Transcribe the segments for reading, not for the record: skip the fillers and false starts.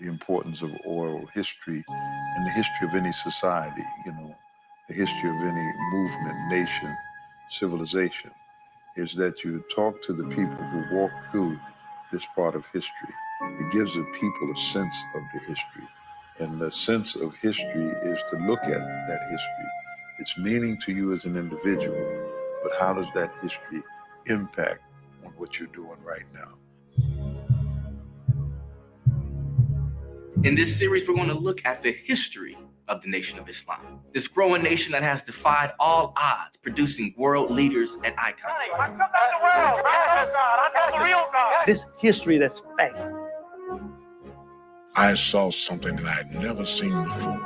the importance of oral history in the history of any society, the history of any movement, nation, civilization, is that you talk to the people who walk through this part of history. It gives the people a sense of the history. And the sense of history is to look at that history. Its meaning to you as an individual, but how does that history impact on what you're doing right now? In this series, we're going to look at the history of the Nation of Islam, this growing nation that has defied all odds, producing world leaders and icons. This history that's facts. I saw something that I had never seen before.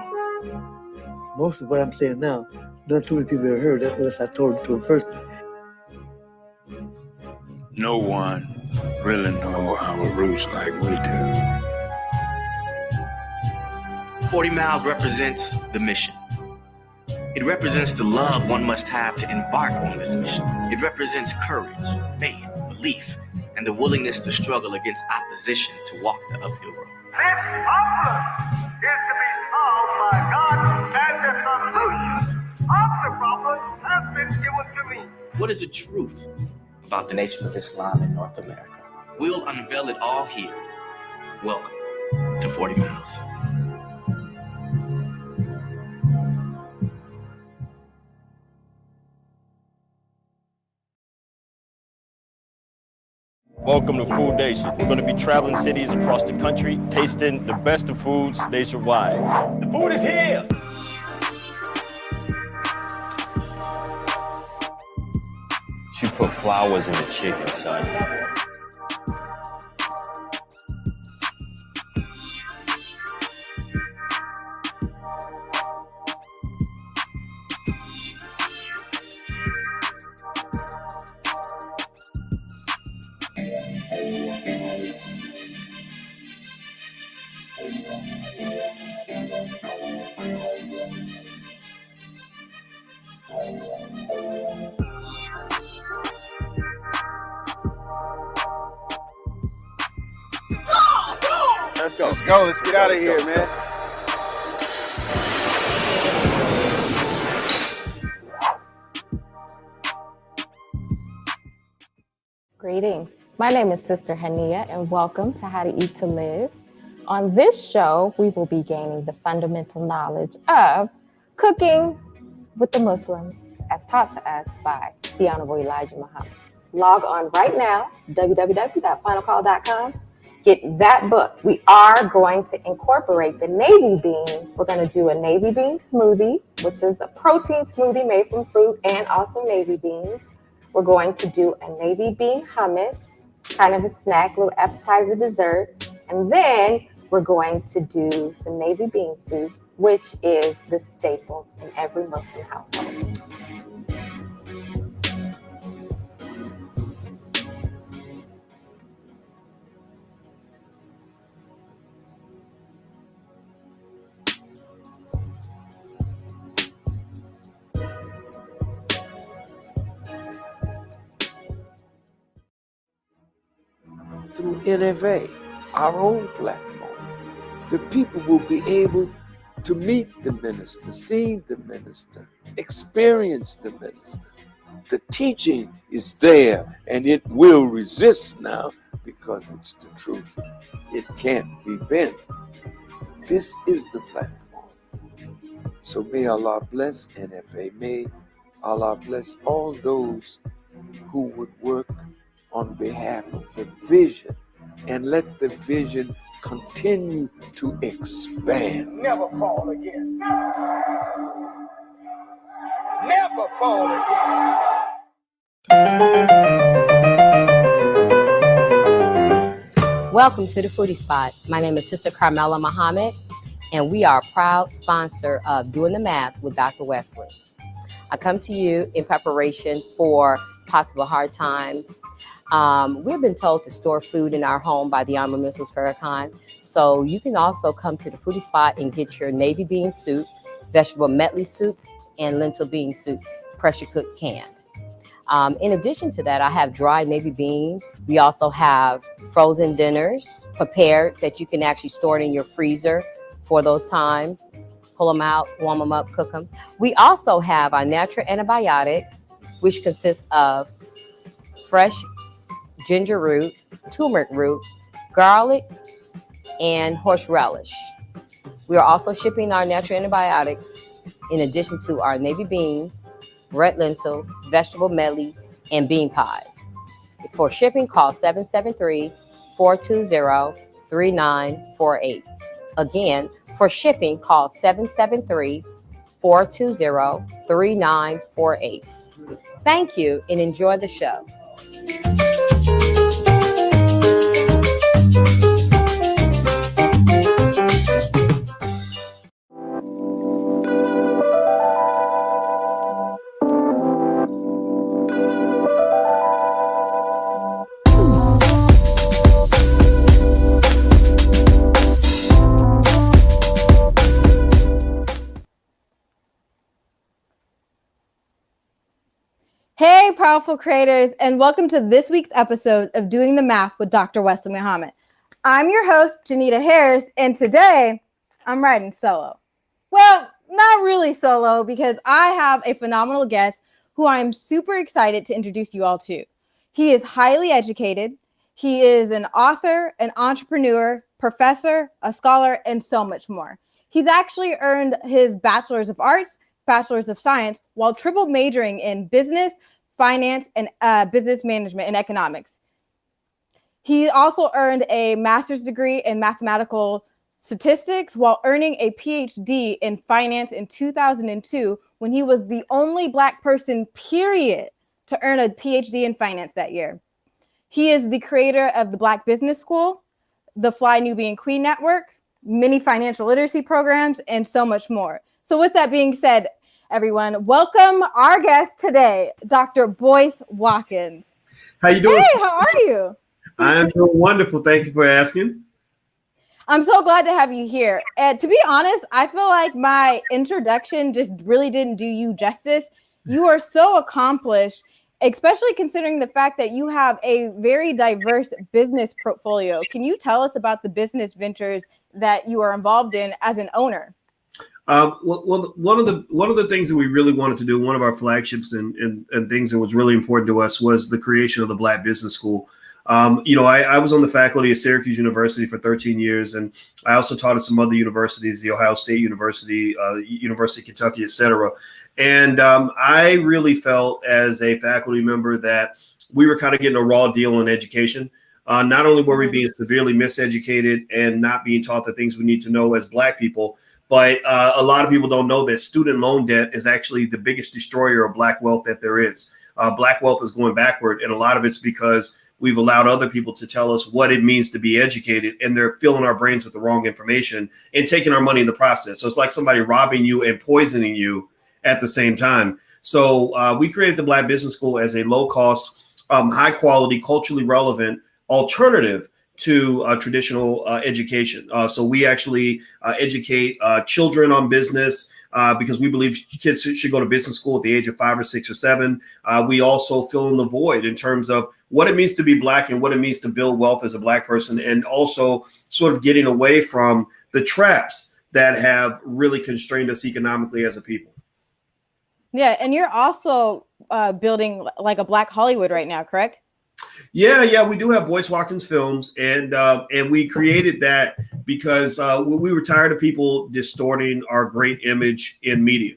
Most of what I'm saying now, not too many people have heard it unless I told it to them personally. No one really knows our roots like we do. 40 Miles represents the mission. It represents the love one must have to embark on this mission. It represents courage, faith, belief, and the willingness to struggle against opposition to walk the uphill road. This problem is to be solved by God, and the solution of the problem has been given to me. What is the truth about the Nation of Islam in North America? We'll unveil it all here. Welcome to 40 Miles. Welcome to Food Nation. We're going to be traveling cities across the country, tasting the best of foods nationwide. The food is here! She put flowers in the chicken, son. Let's go. Let's go. Let's get out of here, man. Greetings. My name is Sister Hania, and welcome to How to Eat to Live. On this show, we will be gaining the fundamental knowledge of cooking with the Muslims, as taught to us by the Honorable Elijah Muhammad. Log on right now, www.finalcall.com. Get that book. We are going to incorporate the navy bean. We're going to do a navy bean smoothie, which is a protein smoothie made from fruit and also navy beans. We're going to do a navy bean hummus, kind of a snack, little appetizer dessert. And then we're going to do some navy bean soup, which is the staple in every Muslim household. Through NFA, our own platform, the people will be able to meet the minister, see the minister, experience the minister. The teaching is there, and it will resist now because it's the truth. It can't be bent. This is the platform. So may Allah bless NFA. May Allah bless all those who would work on behalf of the vision, and let the vision continue to expand. Never fall again. Never fall again. Welcome to the Foodie Spot. My name is Sister Carmela Muhammad, and we are a proud sponsor of Doing the Math with Dr. Wesley. I come to you in preparation for possible hard times. We've been told to store food in our home by the Honorable Mrs. Farrakhan. So you can also come to the Foodie Spot and get your navy bean soup, vegetable medley soup, and lentil bean soup, pressure cooked canned. In addition to that, I have dried navy beans. We also have frozen dinners prepared that you can actually store it in your freezer for those times. Pull them out, warm them up, cook them. We also have our natural antibiotic, which consists of fresh ginger root, turmeric root, garlic, and horseradish. We are also shipping our natural antibiotics in addition to our navy beans, red lentil, vegetable medley, and bean pies. For shipping, call 773-420-3948. Again, for shipping, call 773-420-3948. Thank you and enjoy the show. Hey, powerful creators, and welcome to this week's episode of Doing the Math with Dr. Wesley Muhammad. I'm your host, Janita Harris, and today I'm riding solo. Well, not really solo, because I have a phenomenal guest who I'm super excited to introduce you all to. He is highly educated. He is an author, an entrepreneur, professor, a scholar, and so much more. He's actually earned his Bachelor's of Arts, Bachelor's of Science, while triple majoring in business, finance, and business management and economics. He also earned a master's degree in mathematical statistics while earning a PhD in finance in 2002, when he was the only Black person, period, to earn a PhD in finance that year. He is the creator of the Black Business School, the Fly Nubian Queen Network, many financial literacy programs, and so much more. So with that being said, everyone, welcome our guest today, Dr. Boyce Watkins. How you doing? Hey, how are you? I am doing wonderful. Thank you for asking. I'm so glad to have you here. And to be honest, I feel like my introduction just really didn't do you justice. You are so accomplished, especially considering the fact that you have a very diverse business portfolio. Can you tell us about the business ventures that you are involved in as an owner? Well, one of the things that we really wanted to do, one of our flagships and things that was really important to us, was the creation of the Black Business School. I was on the faculty at Syracuse University for 13 years, and I also taught at some other universities, the Ohio State University, University of Kentucky, et cetera. And I really felt as a faculty member that we were kind of getting a raw deal on education. Not only were we being severely miseducated and not being taught the things we need to know as Black people, but a lot of people don't know that student loan debt is actually the biggest destroyer of Black wealth that there is. Black wealth is going backward, and a lot of it's because we've allowed other people to tell us what it means to be educated, and they're filling our brains with the wrong information and taking our money in the process. So it's like somebody robbing you and poisoning you at the same time. So we created the Black Business School as a low-cost, high-quality, culturally relevant alternative to traditional education. So we actually educate children on business because we believe kids should go to business school at the age of 5 or 6 or 7. We also fill in the void in terms of what it means to be Black and what it means to build wealth as a Black person, and also sort of getting away from the traps that have really constrained us economically as a people. Yeah, and you're also building like a Black Hollywood right now, correct? Yeah, we do have Boyce Watkins Films, and we created that because we were tired of people distorting our great image in media.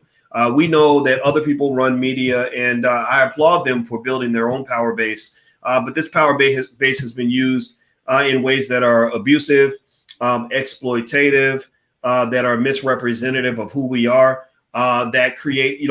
We know that other people run media, and I applaud them for building their own power base. But this power base has been used in ways that are abusive, exploitative, that are misrepresentative of who we are. That create,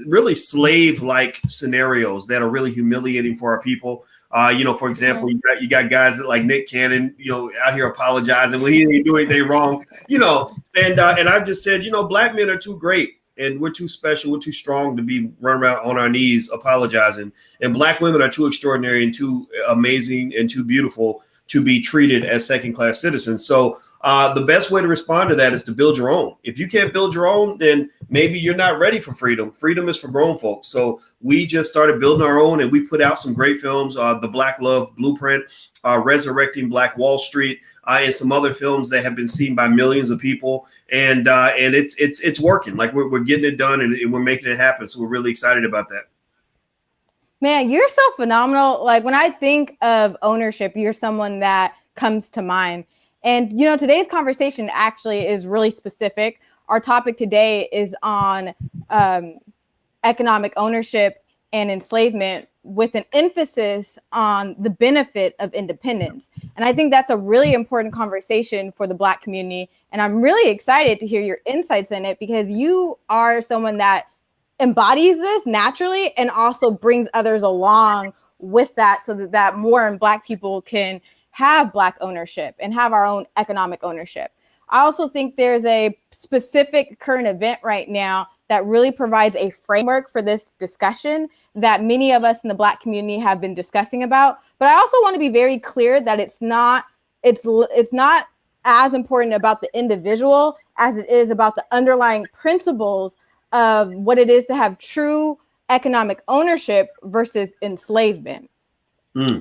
really slave-like scenarios that are really humiliating for our people. For example, you got guys that like Nick Cannon, out here apologizing when he didn't do anything wrong, and I just said, Black men are too great and we're too special, we're too strong to be running around on our knees apologizing. And Black women are too extraordinary and too amazing and too beautiful to be treated as second-class citizens. So the best way to respond to that is to build your own. If you can't build your own, then maybe you're not ready for freedom. Freedom is for grown folks. So we just started building our own, and we put out some great films, The Black Love Blueprint, Resurrecting Black Wall Street, and some other films that have been seen by millions of people. And it's working. Like we're getting it done, and we're making it happen. So we're really excited about that. Man, you're so phenomenal. Like when I think of ownership, you're someone that comes to mind. And, you know, today's conversation actually is really specific. Our topic today is on economic ownership and enslavement, with an emphasis on the benefit of independence. And I think that's a really important conversation for the Black community. And I'm really excited to hear your insights in it, because you are someone that embodies this naturally and also brings others along with that, so that more Black people can have Black ownership and have our own economic ownership. I also think there's a specific current event right now that really provides a framework for this discussion that many of us in the Black community have been discussing about. But I also want to be very clear that it's not as important about the individual as it is about the underlying principles of what it is to have true economic ownership versus enslavement.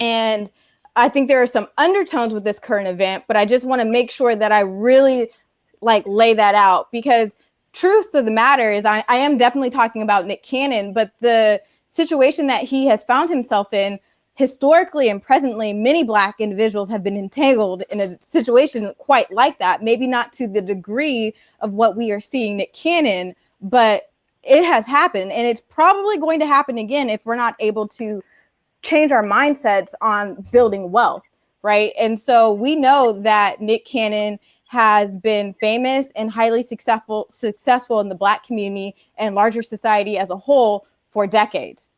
And I think there are some undertones with this current event, but I just want to make sure that I really lay that out, because truth of the matter is I am definitely talking about Nick Cannon, but the situation that he has found himself in historically and presently, many Black individuals have been entangled in a situation quite like that. Maybe not to the degree of what we are seeing Nick Cannon, but it has happened, and it's probably going to happen again if we're not able to change our mindsets on building wealth, right? And so we know that Nick Cannon has been famous and highly successful in the Black community and larger society as a whole for decades.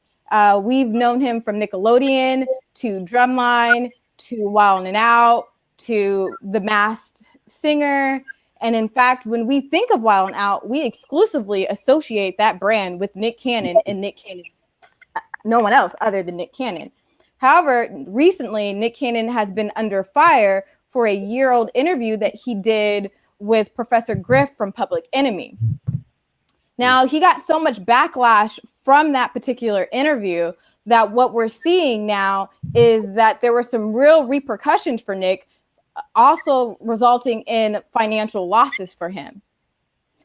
We've known him from Nickelodeon to Drumline to Wild and Out to The Masked Singer. And in fact, when we think of Wild and Out, we exclusively associate that brand with Nick Cannon and Nick Cannon. No one else other than Nick Cannon. However, recently, Nick Cannon has been under fire for a year-old interview that he did with Professor Griff from Public Enemy. Now, he got so much backlash from that particular interview that what we're seeing now is that there were some real repercussions for Nick, also resulting in financial losses for him,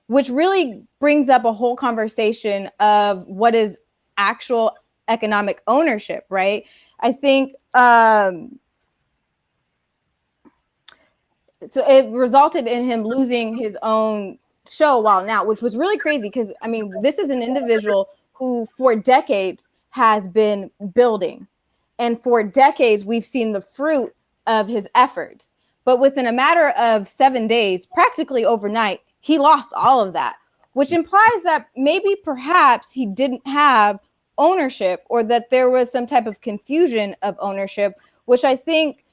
which really brings up a whole conversation of what is actual economic ownership, right? I think so it resulted in him losing his own show Wild and Out, which was really crazy, because I mean, this is an individual who for decades has been building, and for decades we've seen the fruit of his efforts. But within a matter of 7 days, practically overnight, he lost all of that, which implies that maybe perhaps he didn't have ownership, or that there was some type of confusion of ownership, which I think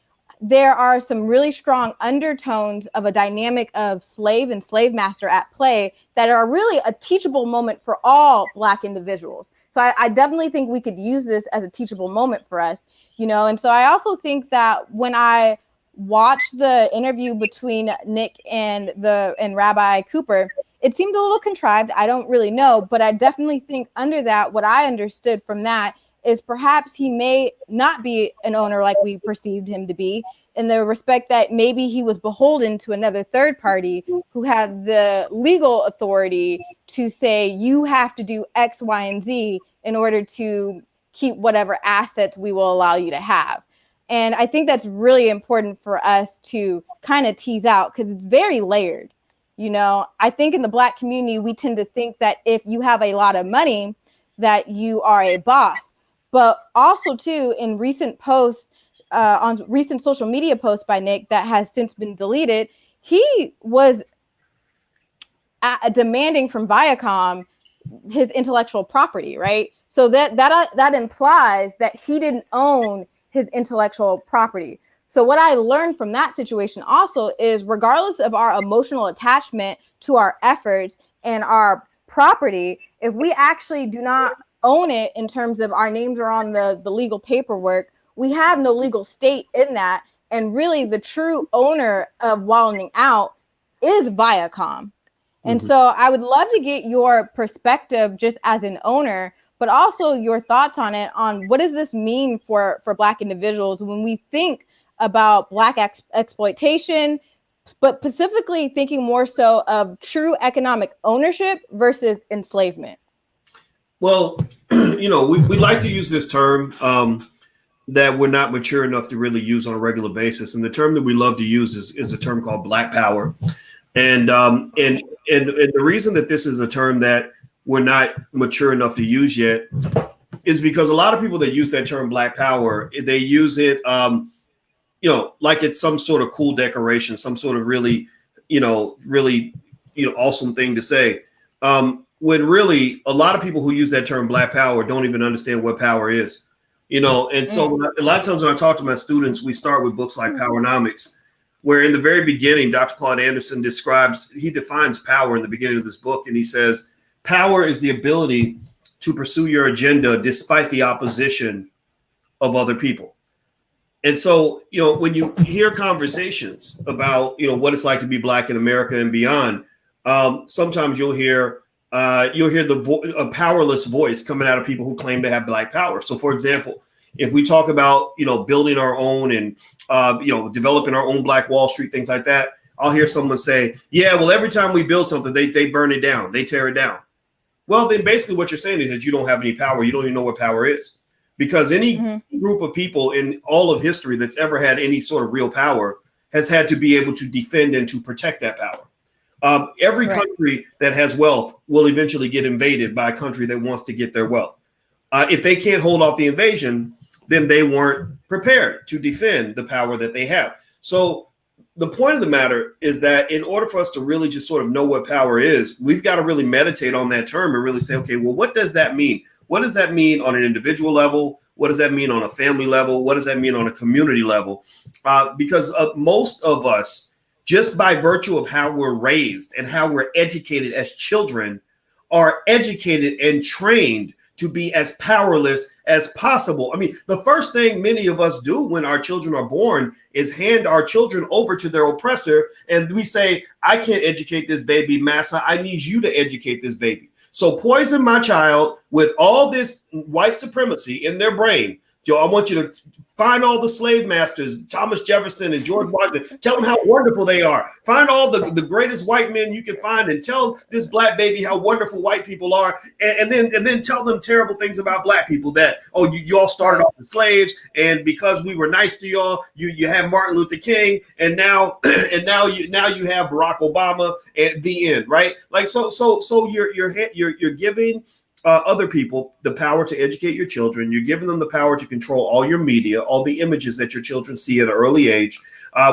there are some really strong undertones of a dynamic of slave and slave master at play that are really a teachable moment for all Black individuals. So I definitely think we could use this as a teachable moment for us, you know. And so I also think that when I watched the interview between Nick and Rabbi Cooper, it seemed a little contrived. I don't really know, but I definitely think under that, what I understood from that is perhaps he may not be an owner like we perceived him to be, in the respect that maybe he was beholden to another third party who had the legal authority to say, you have to do X, Y, and Z in order to keep whatever assets we will allow you to have. And I think that's really important for us to kind of tease out, because it's very layered. You know, I think in the Black community, we tend to think that if you have a lot of money, that you are a boss. But also, too, in recent posts, on recent social media posts by Nick that has since been deleted, he was demanding from Viacom his intellectual property, right? So that implies that he didn't own his intellectual property. So what I learned from that situation also is, regardless of our emotional attachment to our efforts and our property, if we actually do not own it in terms of our names are on the legal paperwork, we have no legal stake in that. And really the true owner of Wallowing Out is Viacom. And so I would love to get your perspective just as an owner, but also your thoughts on it, on what does this mean for Black individuals when we think about Black exploitation, but specifically thinking more so of true economic ownership versus enslavement? Well, you know, we like to use this term that we're not mature enough to really use on a regular basis. And the term that we love to use is a term called Black Power. And the reason that this is a term that we're not mature enough to use yet is because a lot of people that use that term Black Power, they use it, you know, like it's some sort of cool decoration, some sort of really awesome thing to say. When really a lot of people who use that term Black Power don't even understand what power is, you know. And so a lot of times when I talk to my students, we start with books like Powernomics, where in the very beginning, Dr. Claude Anderson he defines power in the beginning of this book. And he says, power is the ability to pursue your agenda despite the opposition of other people. And so, you know, when you hear conversations about, you know, what it's like to be Black in America and beyond, sometimes you'll hear a powerless voice coming out of people who claim to have Black power. So, for example, if we talk about, you know, building our own and, you know, developing our own Black Wall Street, things like that, I'll hear someone say, yeah, well, every time we build something, they burn it down, they tear it down. Well, then basically what you're saying is that you don't have any power. You don't even know what power is, because any group of people in all of history that's ever had any sort of real power has had to be able to defend and to protect that power. Every country that has wealth will eventually get invaded by a country that wants to get their wealth. If they can't hold off the invasion, then they weren't prepared to defend the power that they have. So the point of the matter is that in order for us to really just sort of know what power is, we've got to really meditate on that term and really say, okay, well, what does that mean? What does that mean on an individual level? What does that mean on a family level? What does that mean on a community level? Because most of us, just by virtue of how we're raised and how we're educated as children, are educated and trained to be as powerless as possible. I mean, the first thing many of us do when our children are born is hand our children over to their oppressor. And we say, I can't educate this baby, massa. I need you to educate this baby. So poison my child with all this white supremacy in their brain. I want you to find all the slave masters, Thomas Jefferson and George Washington. Tell them how wonderful they are. Find all the greatest white men you can find and tell this Black baby how wonderful white people are. And then tell them terrible things about Black people, that, oh, you all started off as slaves, and because we were nice to y'all, you have Martin Luther King, and now you have Barack Obama at the end, right? Like so you're giving other people the power to educate your children. You're giving them the power to control all your media, all the images that your children see at an early age,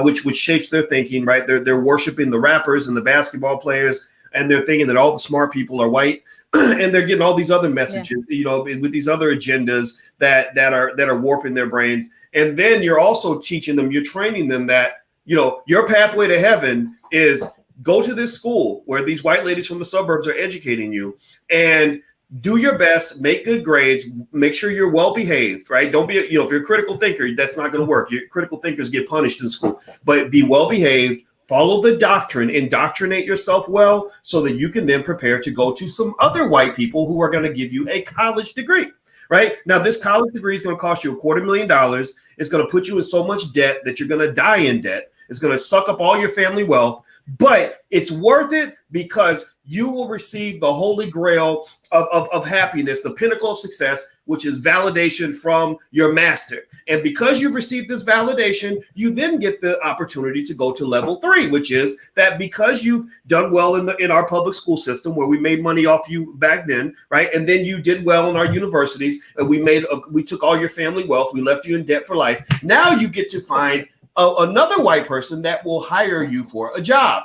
which shapes their thinking, right? They're worshiping the rappers and the basketball players, and they're thinking that all the smart people are white, and they're getting all these other messages, you know, with these other agendas that are warping their brains. And then you're also teaching them, you're training them that, you know, your pathway to heaven is go to this school where these white ladies from the suburbs are educating you, and do your best, make good grades, make sure you're well behaved, right? Don't be, you know, if you're a critical thinker, that's not going to work. Your critical thinkers get punished in school, but be well behaved, follow the doctrine, indoctrinate yourself well, so that you can then prepare to go to some other white people who are going to give you a college degree, right? Now, this college degree is going to cost you $250,000. It's going to put you in so much debt that you're going to die in debt. It's going to suck up all your family wealth, but it's worth it because you will receive the holy grail of happiness, the pinnacle of success, which is validation from your master. And because you've received this validation, you then get the opportunity to go to level 3, which is that because you've done well in our public school system, where we made money off you back then, right? And then you did well in our universities, and we took all your family wealth, we left you in debt for life. Now you get to find another white person that will hire you for a job,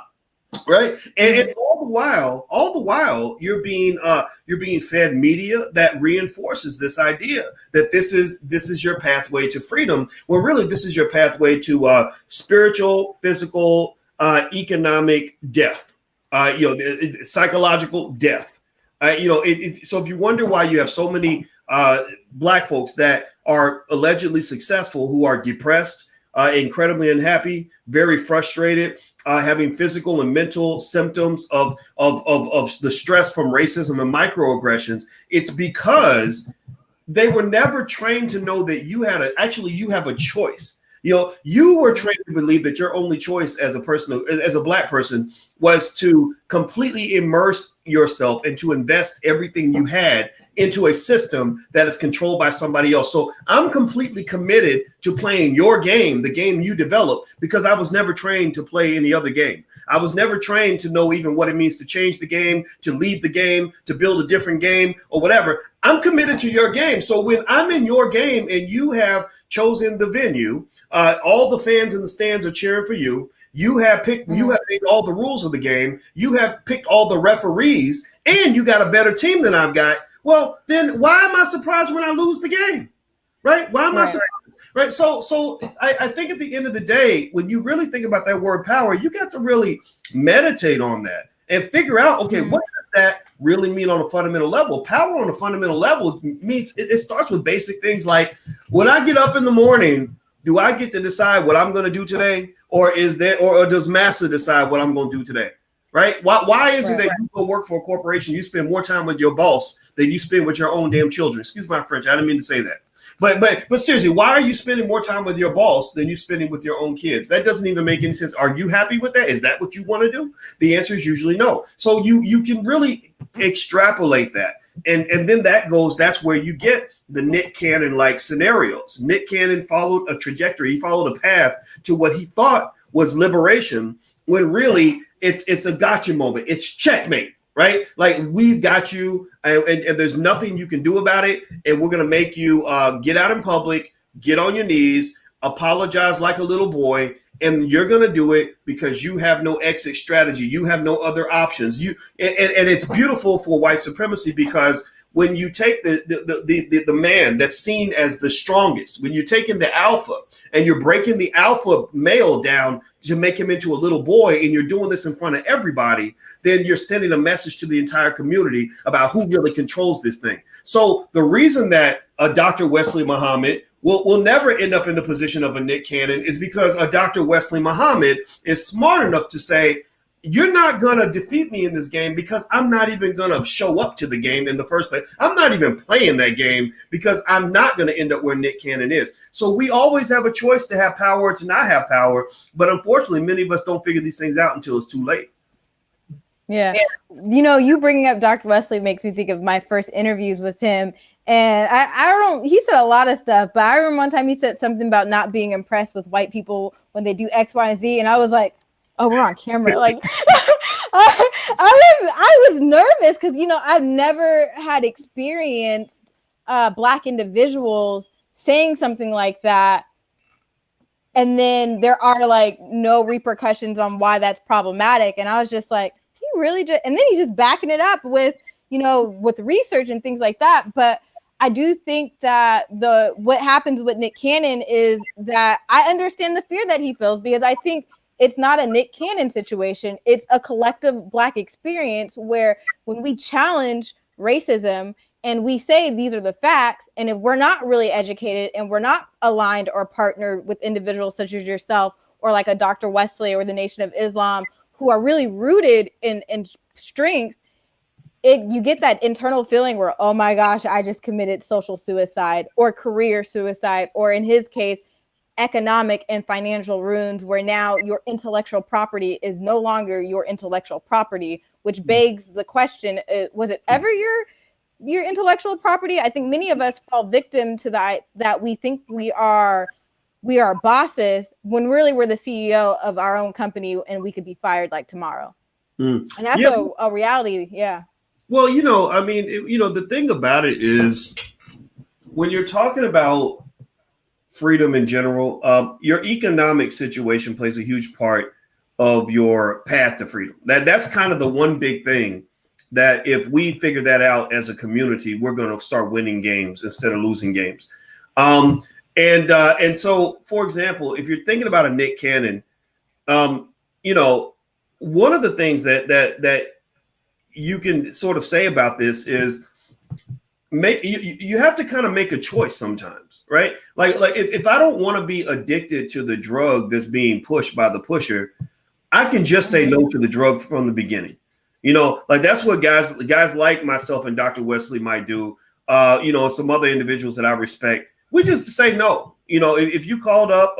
right? And all the while, you're being fed media that reinforces this idea that this is your pathway to freedom. Well, really, this is your pathway to spiritual, physical, economic death, psychological death. So if you wonder why you have so many Black folks that are allegedly successful who are depressed, incredibly unhappy, very frustrated, having physical and mental symptoms of the stress from racism and microaggressions, it's because they were never trained to know that you have a choice. You were trained to believe that your only choice as a person, as a Black person, was to completely immerse yourself and to invest everything you had into a system that is controlled by somebody else. So I'm completely committed to playing your game, the game you developed, because I was never trained to play any other game. I was never trained to know even what it means to change the game, to lead the game, to build a different game or whatever. I'm committed to your game. So when I'm in your game and you have chosen the venue, all the fans in the stands are cheering for you. You have made all the rules of the game. You have picked all the referees, and you got a better team than I've got. Well, then why am I surprised when I lose the game? Right? Why am I surprised? Right. So I think at the end of the day, when you really think about that word power, you got to really meditate on that and figure out, okay, what does that really mean on a fundamental level? Power on a fundamental level means it starts with basic things like, when I get up in the morning, do I get to decide what I'm going to do today? Or does Massa decide what I'm going to do today? Right? Why is it that you go work for a corporation, you spend more time with your boss than you spend with your own damn children? Excuse my French. I didn't mean to say that. But seriously, why are you spending more time with your boss than you spending with your own kids? That doesn't even make any sense. Are you happy with that? Is that what you want to do? The answer is usually no. So you can really extrapolate that. And then that's where you get the Nick Cannon like scenarios. Nick Cannon followed a trajectory. He followed a path to what he thought was liberation, when really it's a gotcha moment. It's checkmate. Right? Like, we've got you and there's nothing you can do about it. And we're going to make you get out in public, get on your knees, apologize like a little boy. And you're going to do it because you have no exit strategy. You have no other options. And it's beautiful for white supremacy, because when you take the man that's seen as the strongest, when you're taking the alpha and you're breaking the alpha male down to make him into a little boy, and you're doing this in front of everybody, then you're sending a message to the entire community about who really controls this thing. So the reason that Dr. Wesley Muhammad will never end up in the position of a Nick Cannon is because Dr. Wesley Muhammad is smart enough to say, you're not going to defeat me in this game because I'm not even going to show up to the game in the first place. I'm not even playing that game because I'm not going to end up where Nick Cannon is. So we always have a choice to have power or to not have power. But unfortunately, many of us don't figure these things out until it's too late. Yeah. You bringing up Dr. Wesley makes me think of my first interviews with him. And I don't know, he said a lot of stuff, but I remember one time he said something about not being impressed with white people when they do X, Y, and Z. And I was like, oh, we're on camera. Like, I was nervous because, I've never had experienced Black individuals saying something like that. And then there are like no repercussions on why that's problematic. And I was just like, he really just, and then he's just backing it up with, with research and things like that. But I do think that what happens with Nick Cannon is that I understand the fear that he feels, because I think it's not a Nick Cannon situation. It's a collective Black experience where when we challenge racism and we say these are the facts, and if we're not really educated and we're not aligned or partnered with individuals such as yourself or like a Dr. Wesley or the Nation of Islam who are really rooted in strength, you get that internal feeling where, oh my gosh, I just committed social suicide or career suicide, or in his case, economic and financial ruins, where now your intellectual property is no longer your intellectual property, which begs the question, was it ever your intellectual property? I think many of us fall victim to that we think we are bosses when really we're the CEO of our own company and we could be fired like tomorrow. And that's a reality. Yeah. Well, the thing about it is, when you're talking about freedom in general, your economic situation plays a huge part of your path to freedom. That's kind of the one big thing that if we figure that out as a community, we're going to start winning games instead of losing games. And so, for example, if you're thinking about a Nick Cannon, one of the things that you can sort of say about this is, you have to kind of make a choice sometimes, right? Like if I don't want to be addicted to the drug that's being pushed by the pusher, I can just say no to the drug from the beginning. You know, like that's what guys like myself and Dr. Wesley might do. You know, some other individuals that I respect, we just say no. You know, if you called up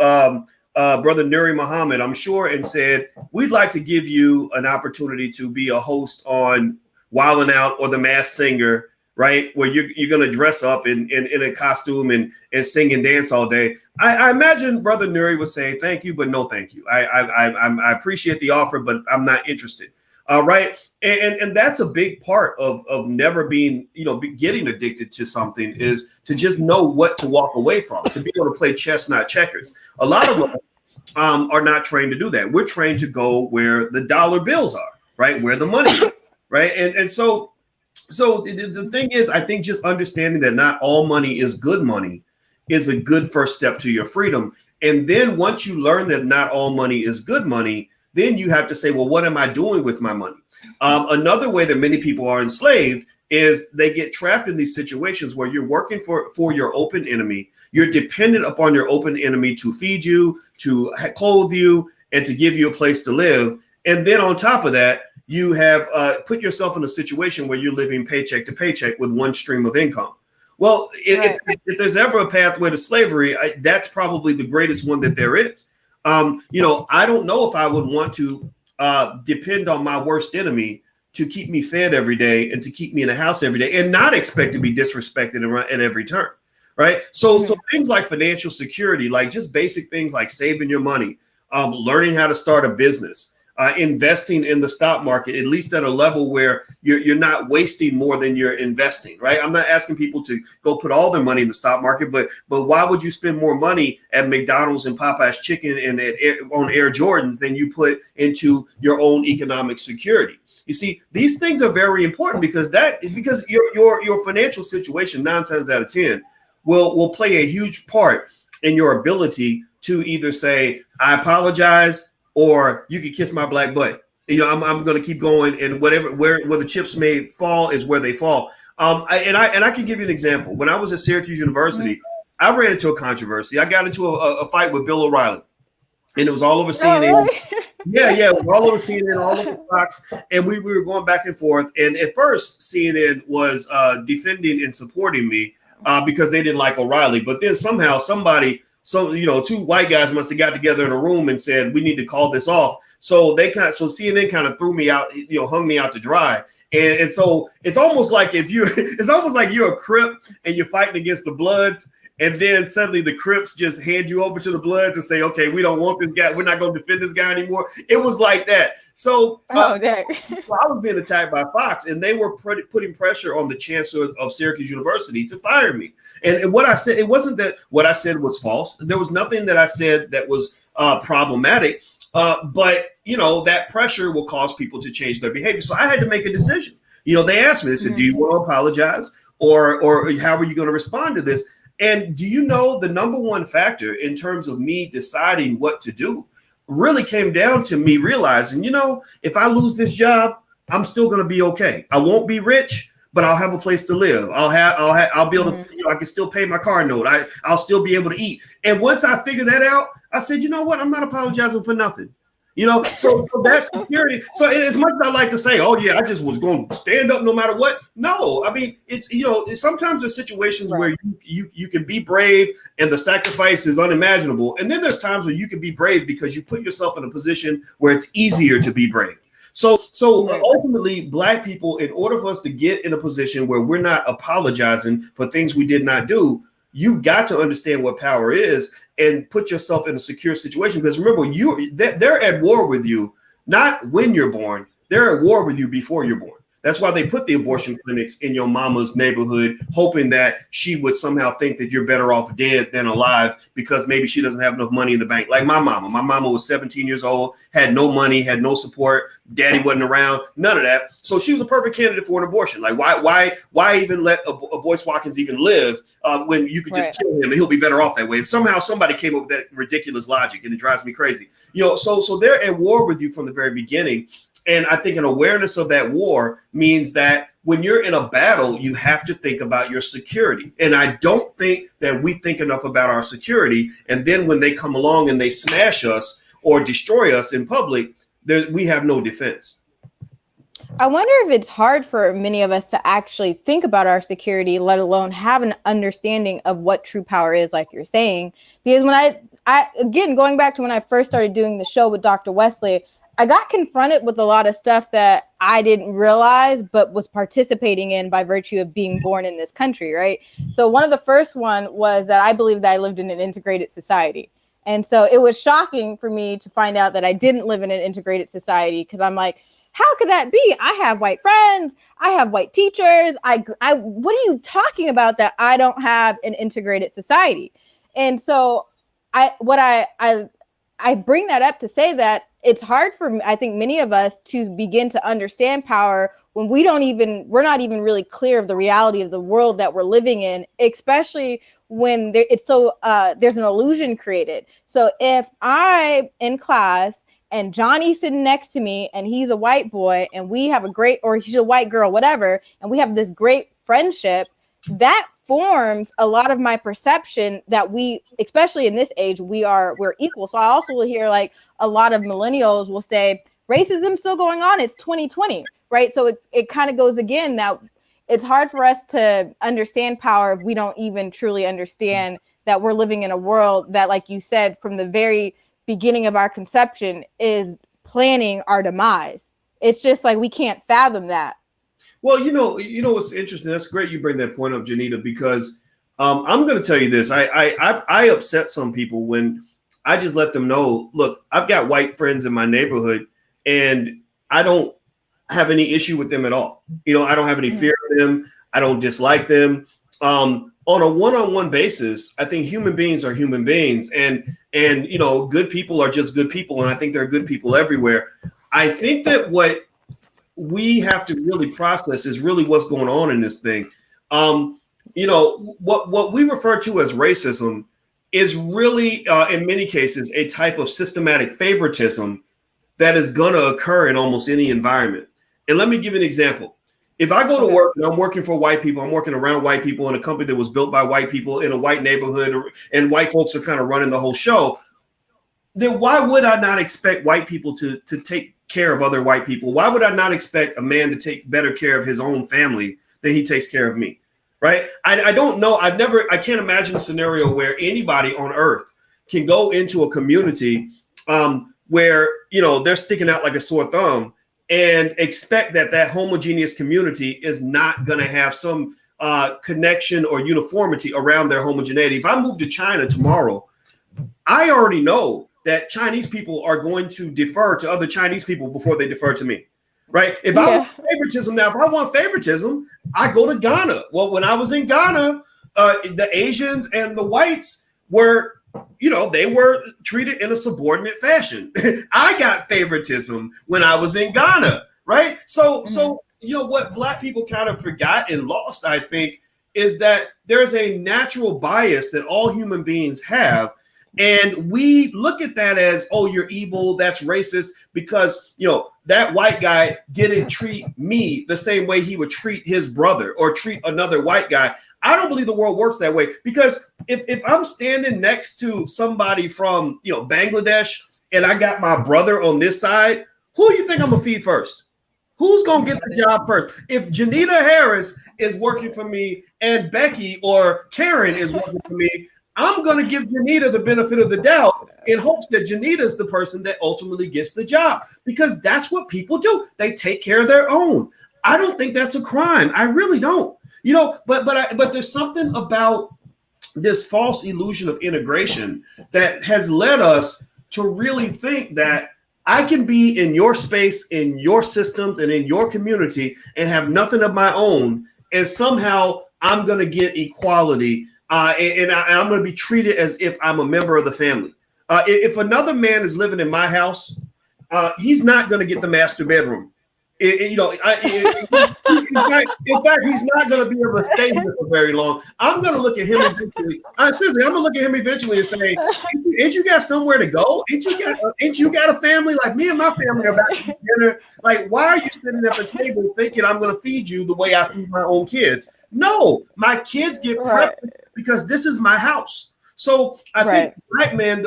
Brother Nuri Muhammad, I'm sure, and said, we'd like to give you an opportunity to be a host on Wildin' Out or The Masked Singer, right? Where you're going to dress up in a costume and sing and dance all day. I imagine Brother Nuri would say, thank you, but no, thank you. I appreciate the offer, but I'm not interested. Right. And that's a big part of never being, you know, getting addicted to something, is to just know what to walk away from, to be able to play chess, not checkers. A lot of us are not trained to do that. We're trained to go where the dollar bills are, right? Where the money is, right? And so the thing is, I think just understanding that not all money is good money is a good first step to your freedom. And then once you learn that not all money is good money, then you have to say, well, what am I doing with my money? Another way that many people are enslaved is they get trapped in these situations where you're working for your open enemy. You're dependent upon your open enemy to feed you, to clothe you, and to give you a place to live. And then on top of that, you have put yourself in a situation where you're living paycheck to paycheck with one stream of income. Well, if there's ever a pathway to slavery, that's probably the greatest one that there is. You know, I don't know if I would want to depend on my worst enemy to keep me fed every day and to keep me in a house every day and not expect to be disrespected at every turn. Right. So things like financial security, like just basic things like saving your money, learning how to start a business, investing in the stock market, at least at a level where you're not wasting more than you're investing. Right. I'm not asking people to go put all their money in the stock market, but why would you spend more money at McDonald's and Popeye's Chicken and on Air Jordans than you put into your own economic security? You see, these things are very important because your financial situation 9 times out of 10 will play a huge part in your ability to either say, I apologize, or you can kiss my black butt. You know, I'm going to keep going, and where the chips may fall is where they fall. I can give you an example. When I was at Syracuse University, I ran into a controversy. I got into a fight with Bill O'Reilly, and it was all over CNN. Oh, really? Yeah, it was all over CNN, all over Fox, and we were going back and forth. And at first, CNN was defending and supporting me because they didn't like O'Reilly. But then somehow two white guys must have got together in a room and said, we need to call this off. So CNN kind of threw me out, hung me out to dry. And so it's almost like you're a Crip and you're fighting against the Bloods. And then suddenly the Crips just hand you over to the Bloods and say, okay, we don't want this guy. We're not going to defend this guy anymore. It was like that. So I was being attacked by Fox, and they were putting pressure on the chancellor of Syracuse University to fire me. And what I said, it wasn't that what I said was false. There was nothing that I said that was problematic. But, that pressure will cause people to change their behavior. So I had to make a decision. They asked me, they said, do you want to apologize or how are you going to respond to this? And do you know the number one factor in terms of me deciding what to do really came down to me realizing, if I lose this job, I'm still going to be okay. I won't be rich, but I'll have a place to live. I'll be able to, I can still pay my car note. I'll still be able to eat. And once I figured that out, I said, you know what? I'm not apologizing for nothing. So that's security. So as much as I like to say, oh yeah, I just was going to stand up no matter what. No, I mean, it's, sometimes there's situations where you can be brave and the sacrifice is unimaginable. And then there's times where you can be brave because you put yourself in a position where it's easier to be brave. So ultimately, Black people, in order for us to get in a position where we're not apologizing for things we did not do, you've got to understand what power is and put yourself in a secure situation. Because remember, they're at war with you, not when you're born. They're at war with you before you're born. That's why they put the abortion clinics in your mama's neighborhood, hoping that she would somehow think that you're better off dead than alive because maybe she doesn't have enough money in the bank. Like my mama. My mama was 17 years old, had no money, had no support. Daddy wasn't around, none of that. So she was a perfect candidate for an abortion. Like why even let a Boyce Watkins even live when you could just kill him and he'll be better off that way? And somehow somebody came up with that ridiculous logic, and it drives me crazy. So they're at war with you from the very beginning. And I think an awareness of that war means that when you're in a battle, you have to think about your security. And I don't think that we think enough about our security. And then when they come along and they smash us or destroy us in public, we have no defense. I wonder if it's hard for many of us to actually think about our security, let alone have an understanding of what true power is, like you're saying. Because when I again, going back to when I first started doing the show with Dr. Wesley, I got confronted with a lot of stuff that I didn't realize, but was participating in by virtue of being born in this country, right? So one of the first one was that I believed that I lived in an integrated society. And so it was shocking for me to find out that I didn't live in an integrated society, because I'm like, how could that be? I have white friends. I have white teachers. What are you talking about that I don't have an integrated society? And so I bring that up to say that it's hard for, I think, many of us to begin to understand power when we're not even really clear of the reality of the world that we're living in, especially when there's an illusion created. So if I'm in class and Johnny's sitting next to me and he's a white boy and we have or he's a white girl, whatever, and we have this great friendship, that forms a lot of my perception that we, especially in this age, we're equal. So I also will hear like a lot of millennials will say racism's still going on. It's 2020, right? So it kind of goes again that it's hard for us to understand power if we don't even truly understand that we're living in a world that, like you said, from the very beginning of our conception is planning our demise. It's just like we can't fathom that. Well, you know what's interesting. That's great you bring that point up, Janita, because I'm going to tell you this. I upset some people when I just let them know, look, I've got white friends in my neighborhood and I don't have any issue with them at all. I don't have any fear of them. I don't dislike them. On a one-on-one basis, I think human beings are human beings, and good people are just good people, and I think there are good people everywhere. I think that what we have to really process is really what's going on in this thing. What we refer to as racism is really, in many cases, a type of systematic favoritism that is going to occur in almost any environment. And let me give you an example. If I go to work and I'm working for white people, I'm working around white people in a company that was built by white people in a white neighborhood, and white folks are kind of running the whole show, then why would I not expect white people to take care of other white people? Why would I not expect a man to take better care of his own family than he takes care of me? Right? I don't know. I can't imagine a scenario where anybody on earth can go into a community where, they're sticking out like a sore thumb and expect that homogeneous community is not going to have some connection or uniformity around their homogeneity. If I move to China tomorrow, I already know that Chinese people are going to defer to other Chinese people before they defer to me, right? If I want favoritism now, if I want favoritism, I go to Ghana. Well, when I was in Ghana, the Asians and the whites were, they were treated in a subordinate fashion. I got favoritism when I was in Ghana, right? So what Black people kind of forgot and lost, I think, is that there's a natural bias that all human beings have. And we look at that as, oh, you're evil, that's racist, because, that white guy didn't treat me the same way he would treat his brother or treat another white guy. I don't believe the world works that way, because if I'm standing next to somebody from, Bangladesh, and I got my brother on this side, who do you think I'm going to feed first? Who's going to get the job first? If Janita Harris is working for me and Becky or Karen is working for me, I'm going to give Janita the benefit of the doubt in hopes that Janita is the person that ultimately gets the job, because that's what people do. They take care of their own. I don't think that's a crime. I really don't. But there's something about this false illusion of integration that has led us to really think that I can be in your space, in your systems, and in your community and have nothing of my own, and somehow I'm going to get equality. And I'm going to be treated as if I'm a member of the family. If another man is living in my house, he's not going to get the master bedroom. In fact, he's not going to be able to stay here for very long. I'm going to look at him eventually. I'm going to look at him eventually and say, if he ain't you got somewhere to go? Ain't you got a family? Like me and my family are back to dinner. Like, why are you sitting at the table thinking I'm going to feed you the way I feed my own kids? No, my kids get preference because this is my house. So I think black men,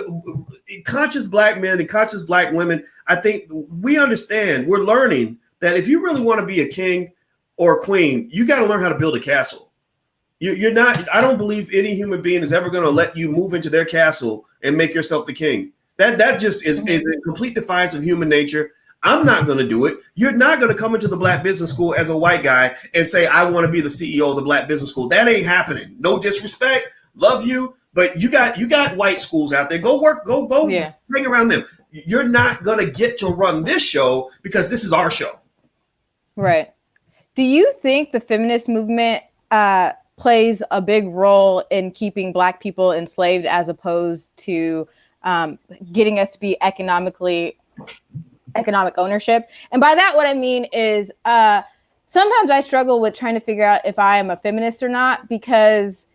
conscious black men and conscious black women, I think we understand, we're learning that if you really want to be a king or a queen, you got to learn how to build a castle. You're not, I don't believe any human being is ever going to let you move into their castle and make yourself the king. That just is a complete defiance of human nature. I'm not going to do it. You're not going to come into the Black Business School as a white guy and say, I want to be the CEO of the Black Business School. That ain't happening. No disrespect. Love you. But you got white schools out there. Go work, go hang around them. You're not going to get to run this show because this is our show. Right. Do you think the feminist movement plays a big role in keeping Black people enslaved as opposed to getting us to be economic ownership? And by that, what I mean is sometimes I struggle with trying to figure out if I am a feminist or not, because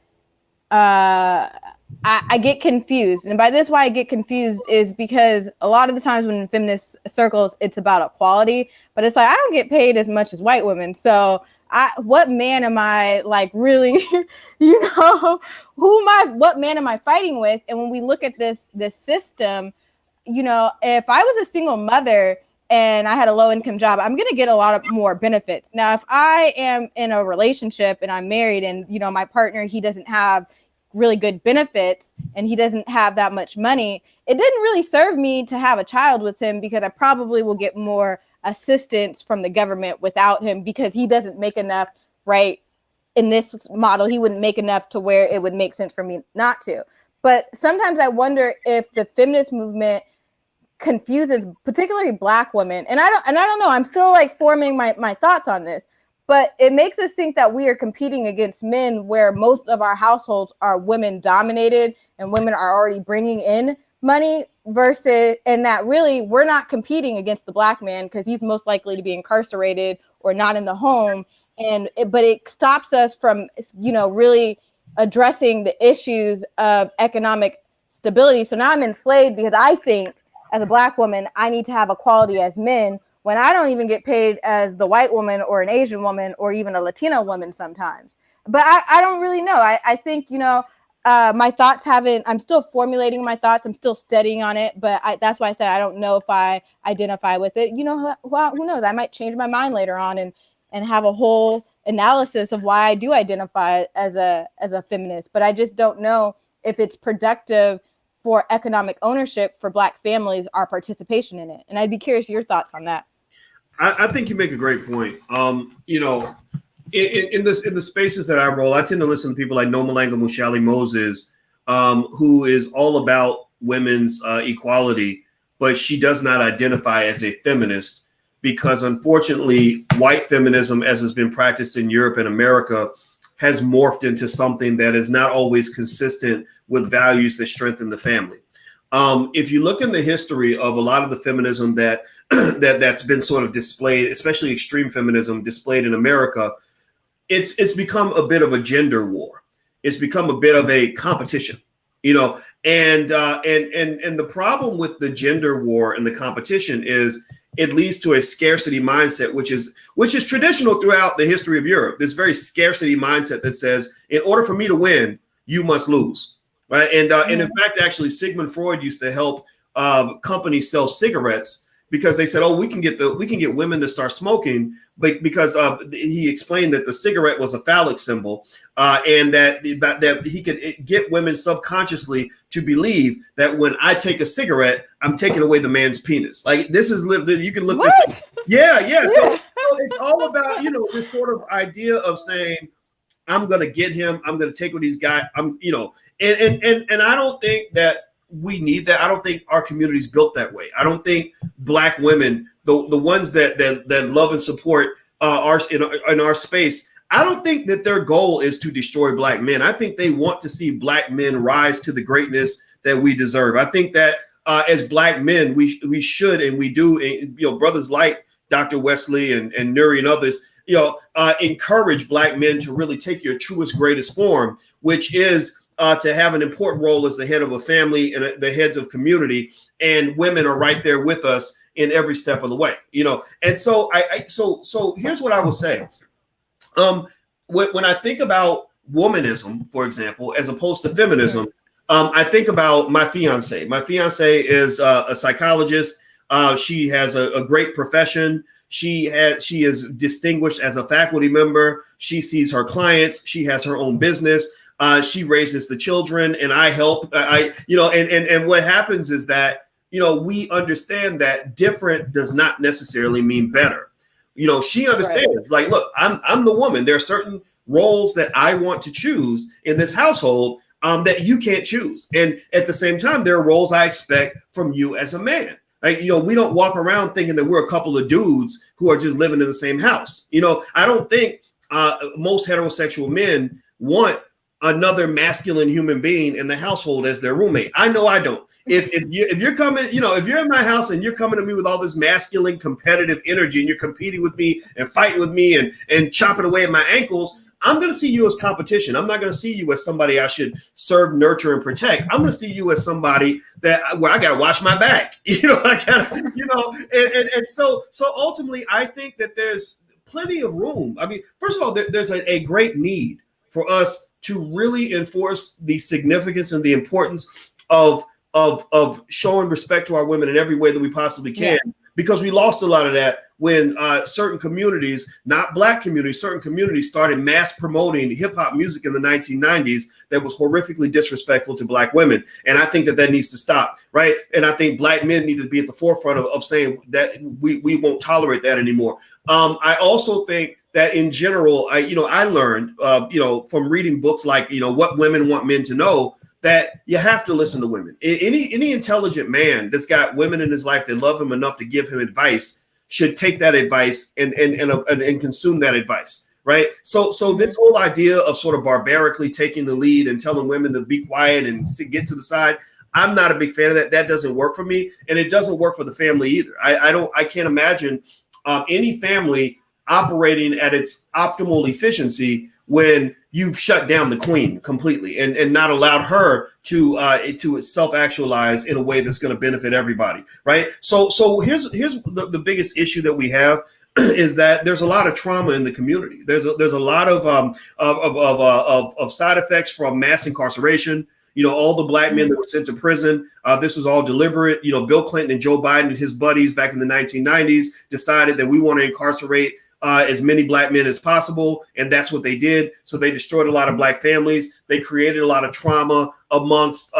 I get confused. And by this, why I get confused is because a lot of the times when in feminist circles, it's about equality, but it's like, I don't get paid as much as white women. So what man am I like really, what man am I fighting with? And when we look at this system, if I was a single mother and I had a low income job, I'm going to get a lot of more benefits. Now, if I am in a relationship and I'm married and, my partner, he doesn't have really good benefits and he doesn't have that much money, it didn't really serve me to have a child with him, because I probably will get more assistance from the government without him, because he doesn't make enough, right? In this model, he wouldn't make enough to where it would make sense for me not to. But sometimes I wonder if the feminist movement confuses particularly Black women. And I don't know, I'm still like forming my thoughts on this, but it makes us think that we are competing against men, where most of our households are women dominated and women are already bringing in money, and that really we're not competing against the Black man because he's most likely to be incarcerated or not in the home. But it stops us from, really addressing the issues of economic stability. So now I'm enslaved because I think as a Black woman, I need to have equality as men, when I don't even get paid as the white woman or an Asian woman or even a Latina woman sometimes. But I don't really know. I think, my thoughts I'm still formulating my thoughts. I'm still studying on it, but that's why I said I don't know if I identify with it. Who knows? I might change my mind later on and have a whole analysis of why I do identify as a feminist. But I just don't know if it's productive for economic ownership for Black families, our participation in it. And I'd be curious your thoughts on that. I think you make a great point. In the spaces that I roll, I tend to listen to people like Nomalanga Mushali Moses, who is all about women's equality, but she does not identify as a feminist, because unfortunately, white feminism, as has been practiced in Europe and America, has morphed into something that is not always consistent with values that strengthen the family. If you look in the history of a lot of the feminism that's been sort of displayed, especially extreme feminism displayed in America, it's become a bit of a gender war. It's become a bit of a competition, and the problem with the gender war and the competition is it leads to a scarcity mindset, which is traditional throughout the history of Europe. This very scarcity mindset that says, in order for me to win, you must lose. Right. And in fact, actually, Sigmund Freud used to help companies sell cigarettes, because they said, oh, we can get women to start smoking, but because he explained that the cigarette was a phallic symbol, and that he could get women subconsciously to believe that when I take a cigarette, I'm taking away the man's penis. Like, this is, you can look this up. Yeah. So it's all about, this sort of idea of saying, I'm going to get him. I'm going to take what he's got. And I don't think that we need that. I don't think our community's built that way. I don't think Black women, the ones that love and support in our space, I don't think that their goal is to destroy Black men. I think they want to see Black men rise to the greatness that we deserve. I think that as Black men, we should, and we do, brothers like Dr. Wesley and Nuri and others, encourage Black men to really take your truest, greatest form, which is to have an important role as the head of a family and the heads of community, and women are right there with us in every step of the way, And so so here's what I will say. When I think about womanism, for example, as opposed to feminism, I think about my fiance. My fiance is a psychologist. She has a great profession. She is distinguished as a faculty member. She sees her clients. She has her own business. She raises the children, and I help. And what happens is that we understand that different does not necessarily mean better. She understands. Like, look, I'm the woman. There are certain roles that I want to choose in this household that you can't choose, and at the same time, there are roles I expect from you as a man. Like, we don't walk around thinking that we're a couple of dudes who are just living in the same house. I don't think most heterosexual men want another masculine human being in the household as their roommate. I know I don't. If you're coming, if you're in my house and you're coming to me with all this masculine competitive energy and you're competing with me and fighting with me and chopping away at my ankles, I'm going to see you as competition. I'm not going to see you as somebody I should serve, nurture, and protect. I'm going to see you as somebody where I got to watch my back. So ultimately, I think that there's plenty of room. I mean, first of all, there's a great need for us to really enforce the significance and the importance of showing respect to our women in every way that we possibly can. Yeah. Because we lost a lot of that when certain communities, not Black communities, certain communities started mass promoting hip hop music in the 1990s that was horrifically disrespectful to Black women. And I think that needs to stop, right? And I think Black men need to be at the forefront of saying that we won't tolerate that anymore. I also think that in general, I learned, from reading books like, What Women Want Men to Know, that you have to listen to women. Any intelligent man that's got women in his life that love him enough to give him advice should take that advice and consume that advice, right? So this whole idea of sort of barbarically taking the lead and telling women to be quiet and get to the side, I'm not a big fan of that. That doesn't work for me, and it doesn't work for the family either. I can't imagine any family operating at its optimal efficiency when you've shut down the queen completely and not allowed her to self-actualize in a way that's going to benefit everybody, right? So here's the biggest issue that we have is that there's a lot of trauma in the community. There's a lot of side effects from mass incarceration. All the Black men that were sent to prison, this was all deliberate. Bill Clinton and Joe Biden and his buddies back in the 1990s decided that we want to incarcerate as many Black men as possible. And that's what they did. So they destroyed a lot of Black families. They created a lot of trauma amongst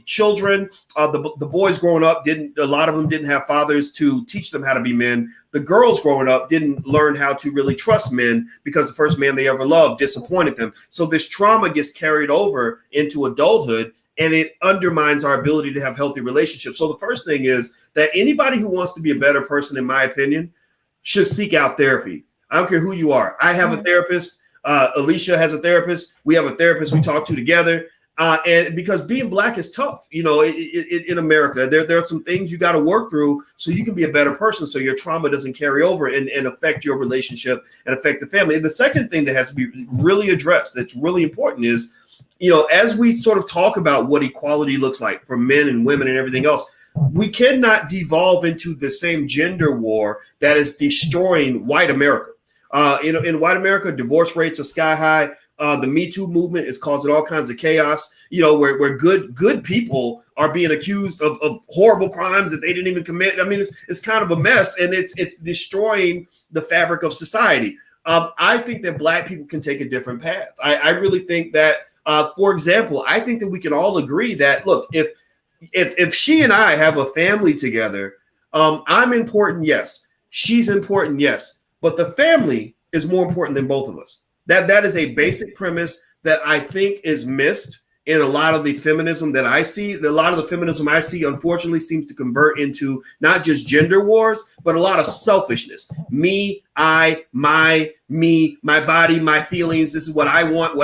children. The boys growing up a lot of them didn't have fathers to teach them how to be men. The girls growing up didn't learn how to really trust men because the first man they ever loved disappointed them. So this trauma gets carried over into adulthood, and it undermines our ability to have healthy relationships. So the first thing is that anybody who wants to be a better person, in my opinion, should seek out therapy. I don't care who you are. I have a therapist. Alicia has a therapist. We have a therapist we talk to together. And because being Black is tough, in America, there are some things you got to work through so you can be a better person, so your trauma doesn't carry over and affect your relationship and affect the family. And the second thing that has to be really addressed that's really important is, as we sort of talk about what equality looks like for men and women and everything else, we cannot devolve into the same gender war that is destroying white America. In white America, divorce rates are sky high. The Me Too movement is causing all kinds of chaos, where good people are being accused of horrible crimes that they didn't even commit. I mean, it's kind of a mess, and it's destroying the fabric of society. I think that Black people can take a different path. I really think that, for example, I think that we can all agree that, look, if she and I have a family together, I'm important, yes. She's important, yes. But the family is more important than both of us. That is a basic premise that I think is missed in a lot of the feminism that I see. A lot of the feminism I see, unfortunately, seems to convert into not just gender wars, but a lot of selfishness. Me, my body, my feelings. This is what I want.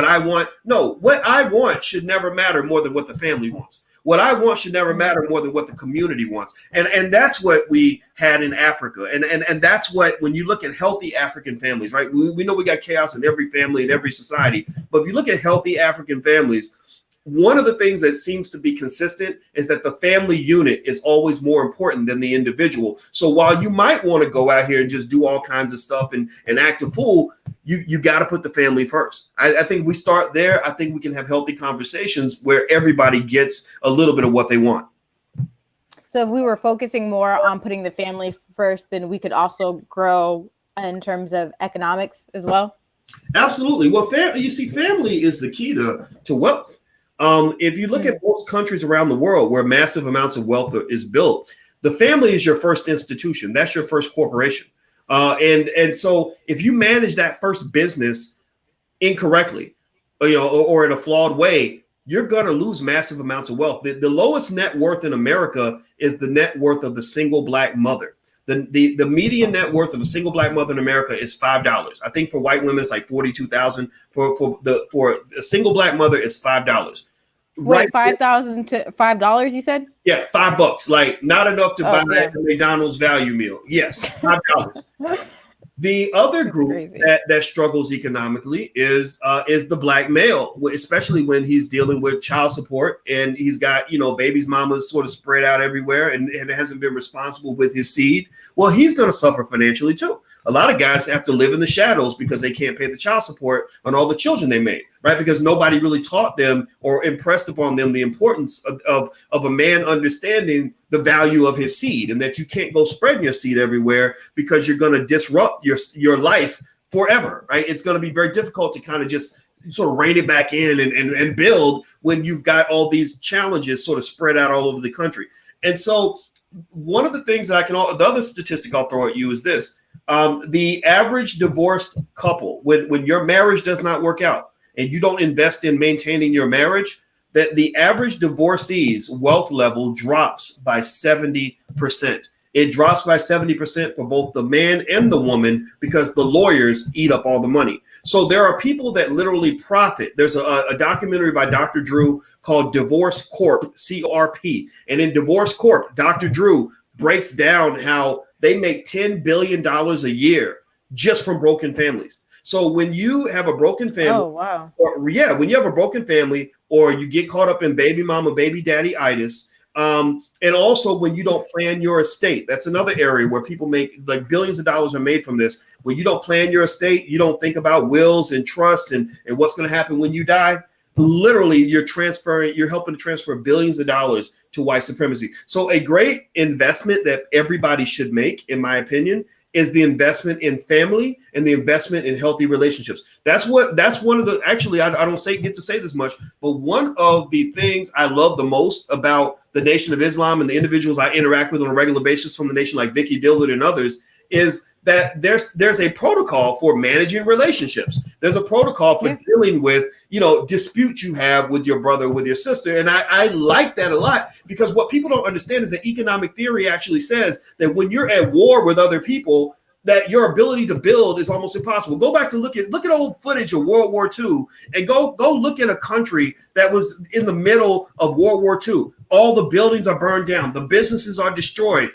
No, what I want should never matter more than what the family wants. What I want should never matter more than what the community wants. And that's what we had in Africa. And that's what, when you look at healthy African families, right? We know we got chaos in every family, in every society. But if you look at healthy African families, one of the things that seems to be consistent is that the family unit is always more important than the individual. So while you might want to go out here and just do all kinds of stuff and act a fool, you got to put the family first. I think we start there. I think we can have healthy conversations where everybody gets a little bit of what they want. So if we were focusing more on putting the family first, then we could also grow in terms of economics as well. Absolutely. Well, you see, family is the key to wealth. If you look at most countries around the world where massive amounts of wealth is built, the family is your first institution. That's your first corporation. And so if you manage that first business incorrectly, or in a flawed way, you're going to lose massive amounts of wealth. The lowest net worth in America is the net worth of the single Black mother. The median net worth of a single Black mother in America is $5. I think for white women, it's like $42,000. For a single Black mother, it's $5. Wait, $5,000 to $5? You said? Yeah, $5. Like not enough to buy a McDonald's value meal. Yes, $5. The other group that struggles economically is the Black male, especially when he's dealing with child support and he's got, baby's mamas sort of spread out everywhere and hasn't been responsible with his seed. Well, he's going to suffer financially too. A lot of guys have to live in the shadows because they can't pay the child support on all the children they made, right? Because nobody really taught them or impressed upon them the importance of a man understanding the value of his seed, and that you can't go spreading your seed everywhere because you're going to disrupt your life forever, right? It's going to be very difficult to kind of just sort of rein it back in and build when you've got all these challenges sort of spread out all over the country. And so one of the things that the other statistic I'll throw at you is this. The average divorced couple, when your marriage does not work out and you don't invest in maintaining your marriage, that the average divorcee's wealth level drops by 70%. It drops by 70% for both the man and the woman because the lawyers eat up all the money. So there are people that literally profit. There's a documentary by Dr. Drew called Divorce Corp, CRP. And in Divorce Corp, Dr. Drew breaks down how they make $10 billion a year just from broken families. So when you have a broken family, when you have a broken family, or you get caught up in baby mama, baby daddy itis, and also when you don't plan your estate, that's another area where people make like billions of dollars are made from this. When you don't plan your estate, you don't think about wills and trusts and what's going to happen when you die. Literally, you're helping to transfer billions of dollars to white supremacy. So a great investment that everybody should make, in my opinion, is the investment in family and the investment in healthy relationships. That's one of the, actually, I don't get to say this much, but one of the things I love the most about the Nation of Islam and the individuals I interact with on a regular basis from the nation, like Vicky Dillard and others, is that there's a protocol for managing relationships. There's a protocol for dealing with, disputes you have with your brother, with your sister. And I like that a lot, because what people don't understand is that economic theory actually says that when you're at war with other people, that your ability to build is almost impossible. Go back to look at old footage of World War II and go look at a country that was in the middle of World War II. All the buildings are burned down. The businesses are destroyed.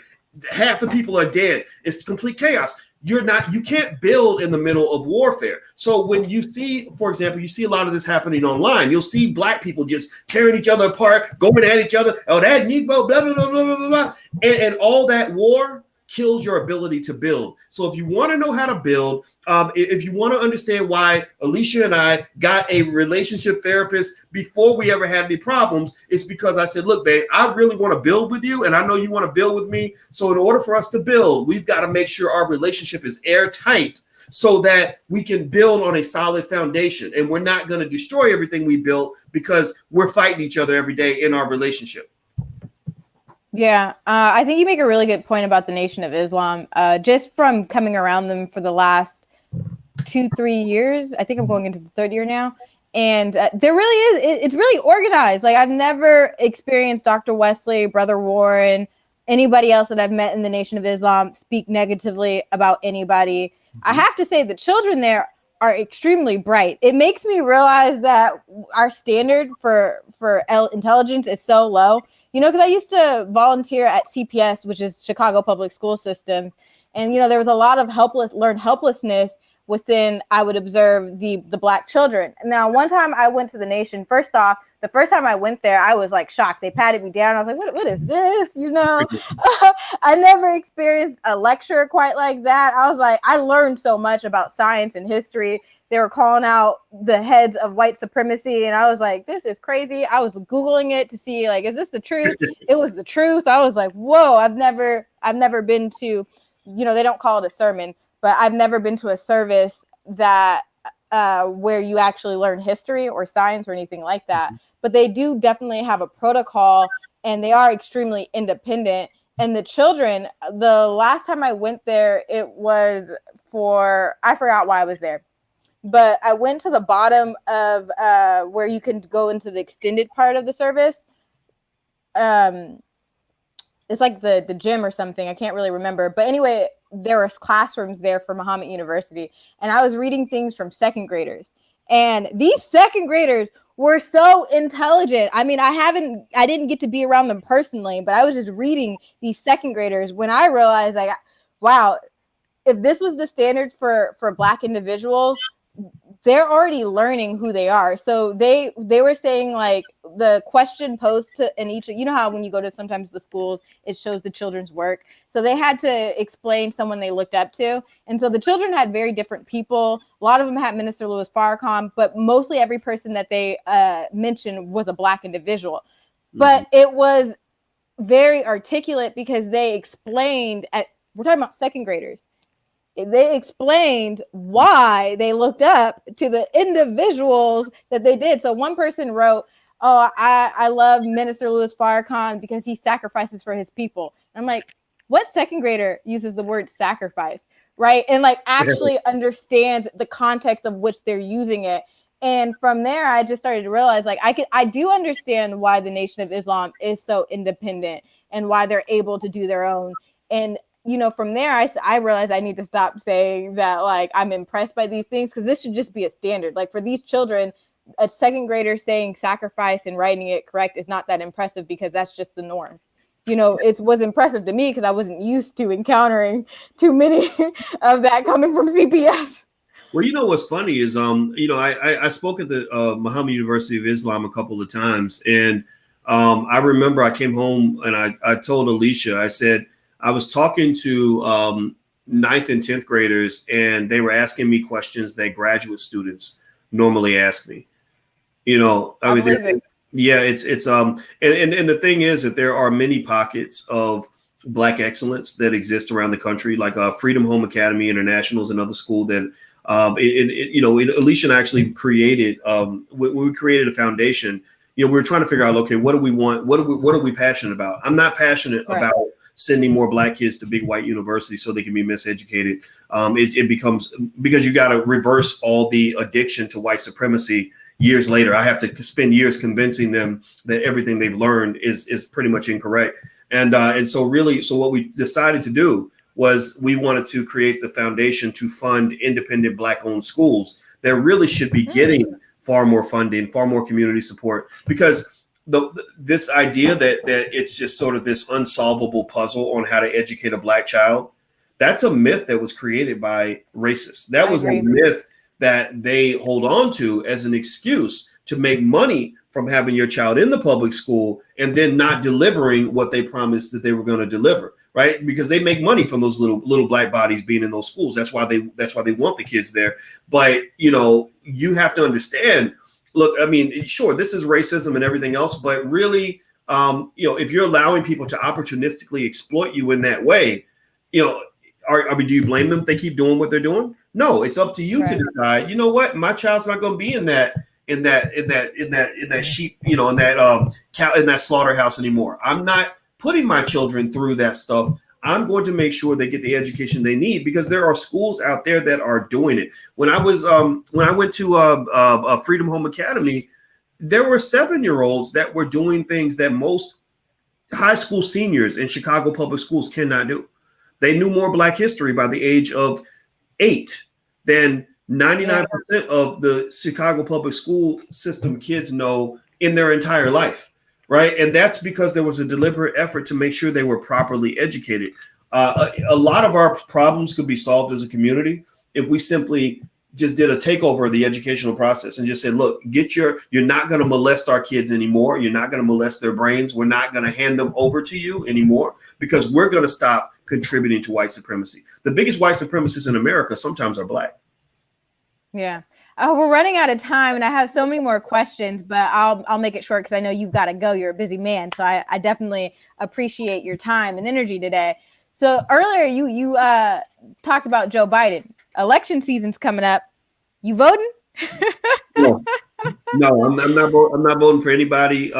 Half the people are dead. It's complete chaos. You can't build in the middle of warfare. So when you see, for example, you see a lot of this happening online, you'll see Black people just tearing each other apart, going at each other. Oh, that Negro, blah, blah, blah, blah, blah, blah. And all that war kills your ability to build. So if you want to know how to build, if you want to understand why Alicia and I got a relationship therapist before we ever had any problems, it's because I said, look, babe, I really want to build with you, and I know you want to build with me. So in order for us to build, we've got to make sure our relationship is airtight so that we can build on a solid foundation, and we're not going to destroy everything we built because we're fighting each other every day in our relationship. Yeah, I think you make a really good point about the Nation of Islam. Just from coming around them for the last 2-3 years, I think I'm going into the third year now, and there really is. It's really organized. Like, I've never experienced Dr. Wesley, Brother Warren, anybody else that I've met in the Nation of Islam speak negatively about anybody. I have to say the children there are extremely bright. It makes me realize that our standard for intelligence is so low. Because I used to volunteer at CPS, which is Chicago Public School System. And, there was a lot of learned helplessness within, I would observe, the Black children. Now, one time I went to the Nation, first off, the first time I went there, I was like shocked. They patted me down. I was like, what is this? You know, I never experienced a lecture quite like that. I was like, I learned so much about science and history. They were calling out the heads of white supremacy. And I was like, this is crazy. I was Googling it to see, like, is this the truth? It was the truth. I was like, whoa, I've never been to, you know, they don't call it a sermon, but I've never been to a service that where you actually learn history or science or anything like that. But they do definitely have a protocol, and they are extremely independent. And the children, the last time I went there, it was I forgot why I was there. But I went to the bottom of where you can go into the extended part of the service. It's like the gym or something. I can't really remember. But anyway, there were classrooms there for Muhammad University. And I was reading things from second graders. And these second graders were so intelligent. I mean, I didn't get to be around them personally, but I was just reading these second graders when I realized, like, wow, if this was the standard for Black individuals, they're already learning who they are. So they were saying, like, the question posed to in each, you know how when you go to sometimes the schools, it shows the children's work. So they had to explain someone they looked up to. And so the children had very different people. A lot of them had Minister Louis Farrakhan, but mostly every person that they mentioned was a Black individual. Mm-hmm. But it was very articulate because they explained we're talking about second graders. They explained why they looked up to the individuals that they did. So one person wrote, oh, I love Minister Louis Farrakhan because he sacrifices for his people. And I'm like, what second grader uses the word sacrifice, right? And like actually understands the context of which they're using it. And from there, I just started to realize, like, I do understand why the Nation of Islam is so independent and why they're able to do their own. And you know, from there, I realized I need to stop saying that, like, I'm impressed by these things, because this should just be a standard. Like, for these children, a second grader saying sacrifice and writing it correct is not that impressive, because that's just the norm. You know, it was impressive to me because I wasn't used to encountering too many of that coming from CPS. Well, you know what's funny is, you know, I spoke at the Muhammad University of Islam a couple of times, and I remember I came home and I told Alicia, I said, I was talking to 9th and 10th graders, and they were asking me questions that graduate students normally ask me. You know, I mean, yeah, it's and the thing is that there are many pockets of Black excellence that exist around the country, like Freedom Home Academy International is another school that, you know, Alicia actually created, when we created a foundation, you know, we were trying to figure out, okay, what do we want? What are we passionate about? I'm not passionate about sending more Black kids to big white universities so they can be miseducated. It becomes, because you got to reverse all the addiction to white supremacy years later. I have to spend years convincing them that everything they've learned is pretty much incorrect. And so what we decided to do was we wanted to create the foundation to fund independent Black owned schools that really should be getting far more funding, far more community support, because this idea that it's just sort of this unsolvable puzzle on how to educate a Black child, that's a myth that was created by racists. That was a myth that they hold on to as an excuse to make money from having your child in the public school and then not delivering what they promised that they were going to deliver, right? Because they make money from those little Black bodies being in those schools. That's why they want the kids there. But, you know, you have to understand, look, I mean, sure, this is racism and everything else, but really, you know, if you're allowing people to opportunistically exploit you in that way, you know, I mean, do you blame them if they keep doing what they're doing? No, it's up to you to decide, you know what, my child's not going to be in that sheep, you know, in that slaughterhouse anymore. I'm not putting my children through that stuff. I'm going to make sure they get the education they need, because there are schools out there that are doing it. When I went to Freedom Home Academy, there were 7-year-olds that were doing things that most high school seniors in Chicago public schools cannot do. They knew more Black history by the age of 8 than 99% of the Chicago public school system kids know in their entire life. Right. And that's because there was a deliberate effort to make sure they were properly educated. A lot of our problems could be solved as a community if we simply just did a takeover of the educational process and just said, look, you're not going to molest our kids anymore. You're not going to molest their brains. We're not going to hand them over to you anymore because we're going to stop contributing to white supremacy. The biggest white supremacists in America sometimes are Black. Yeah. We're running out of time and I have so many more questions, but I'll make it short because I know you've got to go. You're a busy man. So I definitely appreciate your time and energy today. So earlier you talked about Joe Biden. Election season's coming up. You voting? No, I'm not voting for anybody.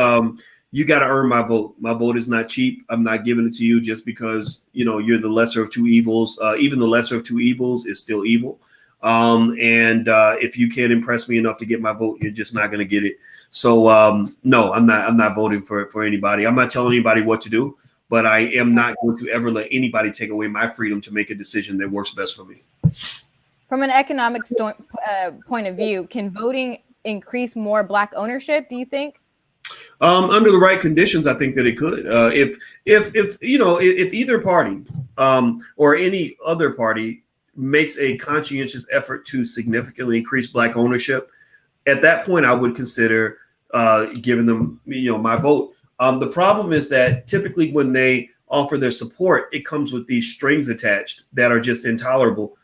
You got to earn my vote. My vote is not cheap. I'm not giving it to you just because, you're the lesser of two evils. Even the lesser of two evils is still evil. And if you can't impress me enough to get my vote, you're just not going to get it. So no, I'm not voting for anybody. I'm not telling anybody what to do, but I am not going to ever let anybody take away my freedom to make a decision that works best for me. From an economic point of view, can voting increase more Black ownership, do you think? Under the right conditions, I think that it could. If either party or any other party makes a conscientious effort to significantly increase Black ownership, at that point, I would consider giving them, my vote. The problem is that typically when they offer their support, it comes with these strings attached that are just intolerable.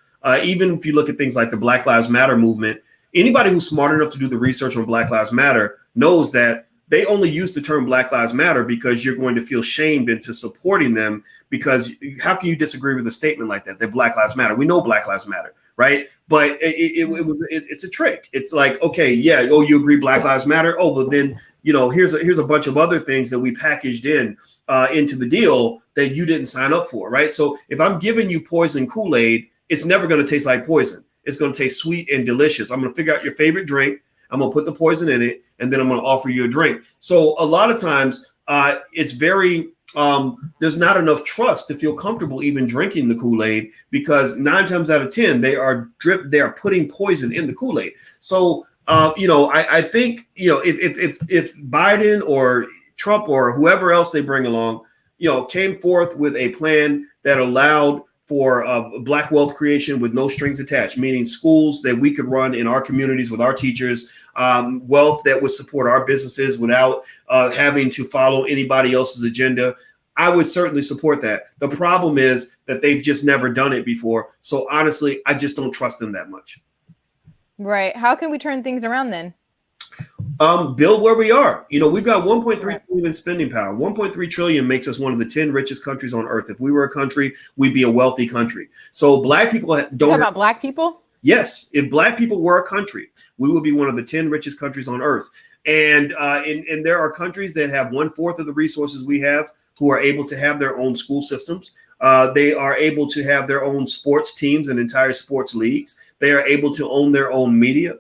Even if you look at things like the Black Lives Matter movement, anybody who's smart enough to do the research on Black Lives Matter knows that they only use the term Black Lives Matter because you're going to feel shamed into supporting them, because how can you disagree with a statement like that Black Lives Matter? We know Black Lives Matter, right? But it's a trick. It's like, okay, yeah, oh, you agree Black Lives Matter? Oh, but then, here's a bunch of other things that we packaged into the deal that you didn't sign up for, right? So if I'm giving you poison Kool-Aid, it's never going to taste like poison. It's going to taste sweet and delicious. I'm going to figure out your favorite drink. I'm going to put the poison in it, and then I'm going to offer you a drink. So a lot of times it's very, there's not enough trust to feel comfortable even drinking the Kool-Aid, because 9 times out of 10, they are putting poison in the Kool-Aid. So, I think, if Biden or Trump or whoever else they bring along, came forth with a plan that allowed for Black wealth creation with no strings attached, meaning schools that we could run in our communities with our teachers, wealth that would support our businesses without having to follow anybody else's agenda, I would certainly support that. The problem is that they've just never done it before. So honestly, I just don't trust them that much. Right. How can we turn things around then? Build where we are. We've got 1.3 trillion in spending power. 1.3 trillion makes us one of the 10 richest countries on earth. If we were a country, we'd be a wealthy country. So Black people don't. Talk about Black people? Yes. If Black people were a country, we would be one of the 10 richest countries on earth. And there are countries that have 1/4 of the resources we have, who are able to have their own school systems. They are able to have their own sports teams and entire sports leagues. They are able to own their own media.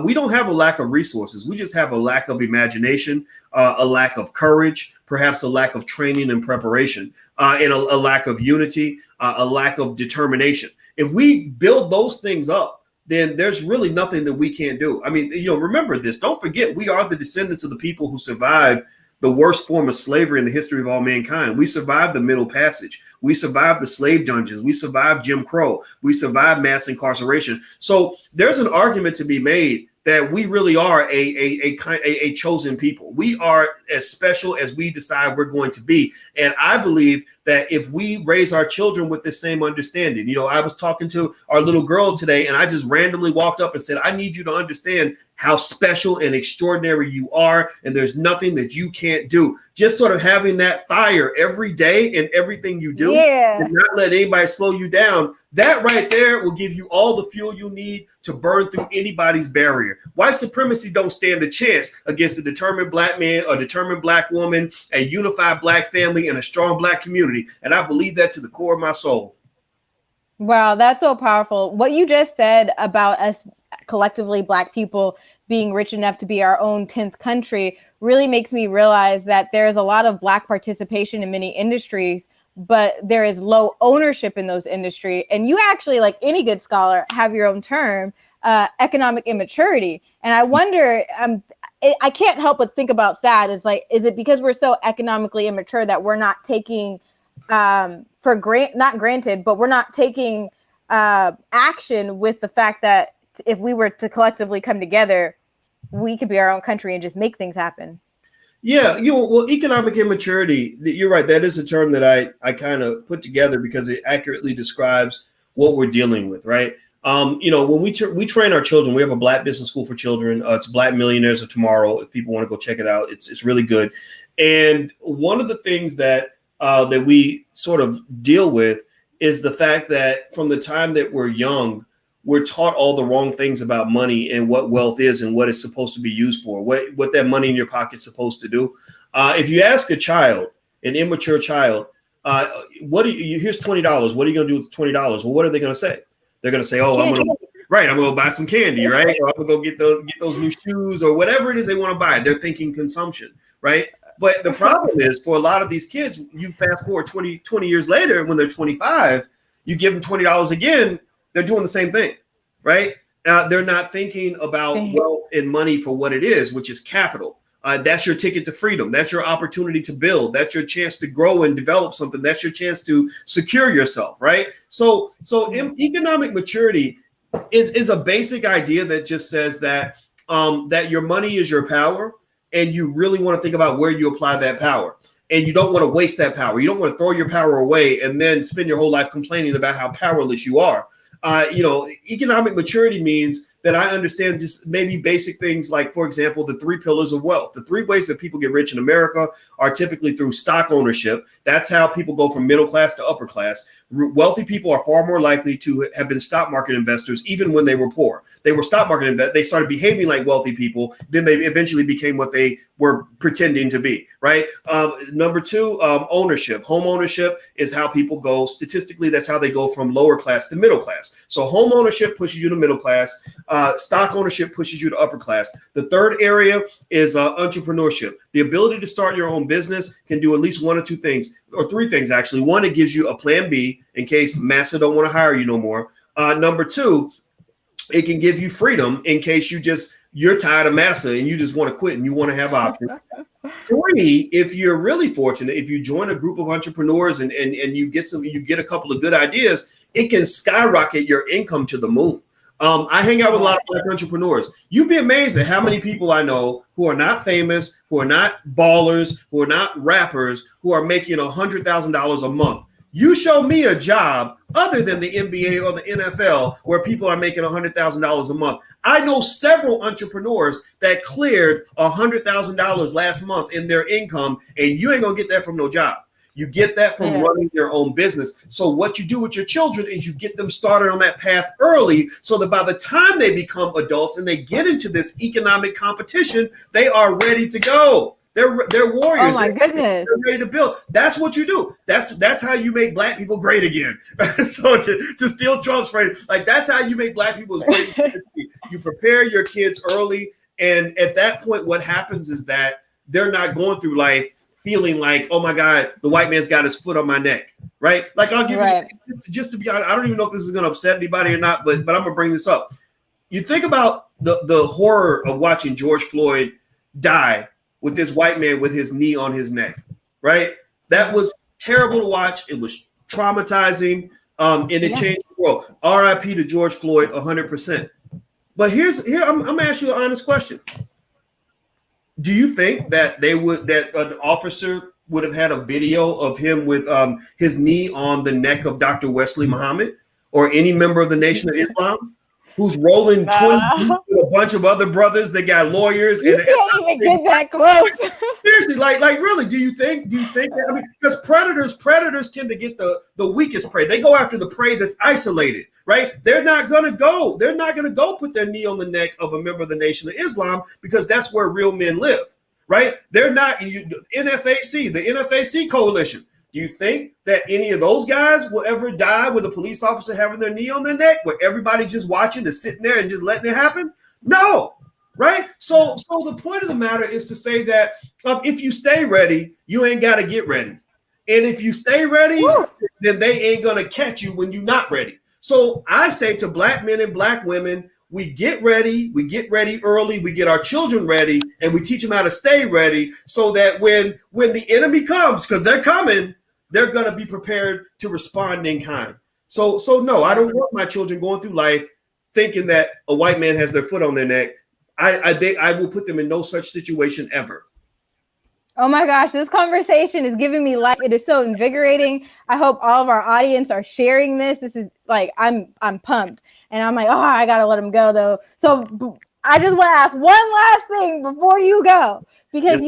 We don't have a lack of resources. We just have a lack of imagination, a lack of courage, perhaps a lack of training and preparation, and a lack of unity, a lack of determination. If we build those things up, then there's really nothing that we can't do. I mean, remember this. Don't forget, we are the descendants of the people who survived the worst form of slavery in the history of all mankind. We survived the Middle Passage. We survived the slave dungeons. We survived Jim Crow. We survived mass incarceration. So there's an argument to be made that we really are a chosen people. We are as special as we decide we're going to be. And I believe that if we raise our children with the same understanding, I was talking to our little girl today, and I just randomly walked up and said, I need you to understand how special and extraordinary you are, and there's nothing that you can't do. Just sort of having that fire every day in everything you do, and not let anybody slow you down. That right there will give you all the fuel you need to burn through anybody's barrier. White supremacy don't stand a chance against a determined Black man, a determined Black woman, a unified Black family, and a strong Black community. And I believe that to the core of my soul. Wow, that's so powerful. What you just said about us collectively, Black people, being rich enough to be our own 10th country really makes me realize that there's a lot of Black participation in many industries, but there is low ownership in those industries. And you actually, like any good scholar, have your own term, economic immaturity. And I wonder, I can't help but think about that. Is it because we're so economically immature that we're not taking not granted, but we're not taking action with the fact that if we were to collectively come together, we could be our own country and just make things happen. Yeah, well, economic immaturity, you're right. That is a term that I kind of put together because it accurately describes what we're dealing with, right? When we train our children, we have a Black business school for children. It's Black Millionaires of Tomorrow. If people want to go check it out, it's really good. And one of the things that we sort of deal with is the fact that from the time that we're young, we're taught all the wrong things about money and what wealth is and what it's supposed to be used for, what that money in your pocket is supposed to do. If you ask a child, an immature child, here's $20. What are you going to do with $20? Well, what are they going to say? They're going to say, oh, I'm going to buy some candy, right? Or I'm going to go get those new shoes or whatever it is they want to buy. They're thinking consumption, right? But the problem is for a lot of these kids, you fast forward 20 years later, when they're 25, you give them $20 again, they're doing the same thing, right? They're not thinking about wealth and money for what it is, which is capital. That's your ticket to freedom. That's your opportunity to build. That's your chance to grow and develop something. That's your chance to secure yourself, right? So economic maturity is a basic idea that just says that that your money is your power, and you really want to think about where you apply that power. And you don't want to waste that power. You don't want to throw your power away and then spend your whole life complaining about how powerless you are. Economic maturity means that I understand just maybe basic things like, for example, the 3 pillars of wealth. The 3 ways that people get rich in America are typically through stock ownership. That's how people go from middle class to upper class. Wealthy people are far more likely to have been stock market investors even when they were poor. They were stock market investors. They started behaving like wealthy people. Then they eventually became what they were pretending to be, right? Number 2, ownership. Home ownership is how people go. Statistically, that's how they go from lower class to middle class. So home ownership pushes you to middle class. Stock ownership pushes you to upper class. The third area is entrepreneurship. The ability to start your own business can do at least 1 or 2 things, or 3 things actually. 1, it gives you a plan B in case Massa don't want to hire you no more. Number 2, it can give you freedom in case you're tired of Massa and you just want to quit and you want to have options. 3, if you're really fortunate, if you join a group of entrepreneurs and you get a couple of good ideas, it can skyrocket your income to the moon. I hang out with a lot of Black entrepreneurs. You'd be amazed at how many people I know who are not famous, who are not ballers, who are not rappers, who are making $100,000 a month. You show me a job other than the NBA or the NFL where people are making $100,000 a month. I know several entrepreneurs that cleared $100,000 last month in their income, and you ain't gonna get that from no job. You get that from running your own business. So what you do with your children is you get them started on that path early so that by the time they become adults and they get into this economic competition, they are ready to go. They're warriors. Oh my goodness. They're ready to build. That's what you do. That's how you make Black people great again. So to steal Trump's phrase, like that's how you make Black people great. You prepare your kids early. And at that point, what happens is that they're not going through life feeling like, oh my God, the white man's got his foot on my neck, right? Like I'll give you, just to be honest, I don't even know if this is going to upset anybody or not, but I'm going to bring this up. You think about the horror of watching George Floyd die with this white man with his knee on his neck, right? That was terrible to watch. It was traumatizing, and it changed the world. R.I.P. to George Floyd, 100%. But I'm going to ask you an honest question. Do you think that that an officer would have had a video of him with his knee on the neck of Dr. Wesley Muhammad or any member of the Nation of Islam who's rolling 20 with a bunch of other brothers that got lawyers? You can't even get that close. Seriously, like really, do you think that, I mean, because predators tend to get the weakest prey. They go after the prey that's isolated, right? They're not gonna go put their knee on the neck of a member of the Nation of Islam because that's where real men live, right? They're not the NFAC coalition. Do you think that any of those guys will ever die with a police officer having their knee on their neck, where everybody just watching and sitting there and just letting it happen? No, right? So the point of the matter is to say that if you stay ready, you ain't got to get ready. And if you stay ready, then they ain't going to catch you when you're not ready. So I say to Black men and Black women, we get ready early, we get our children ready, and we teach them how to stay ready so that when the enemy comes, because they're coming, they're going to be prepared to respond in kind. So no, I don't want my children going through life thinking that a white man has their foot on their neck, I will put them in no such situation ever. Oh my gosh, this conversation is giving me life. It is so invigorating. I hope all of our audience are sharing this. This is like, I'm pumped. And I'm like, oh, I got to let him go though. So I just want to ask one last thing before you go, because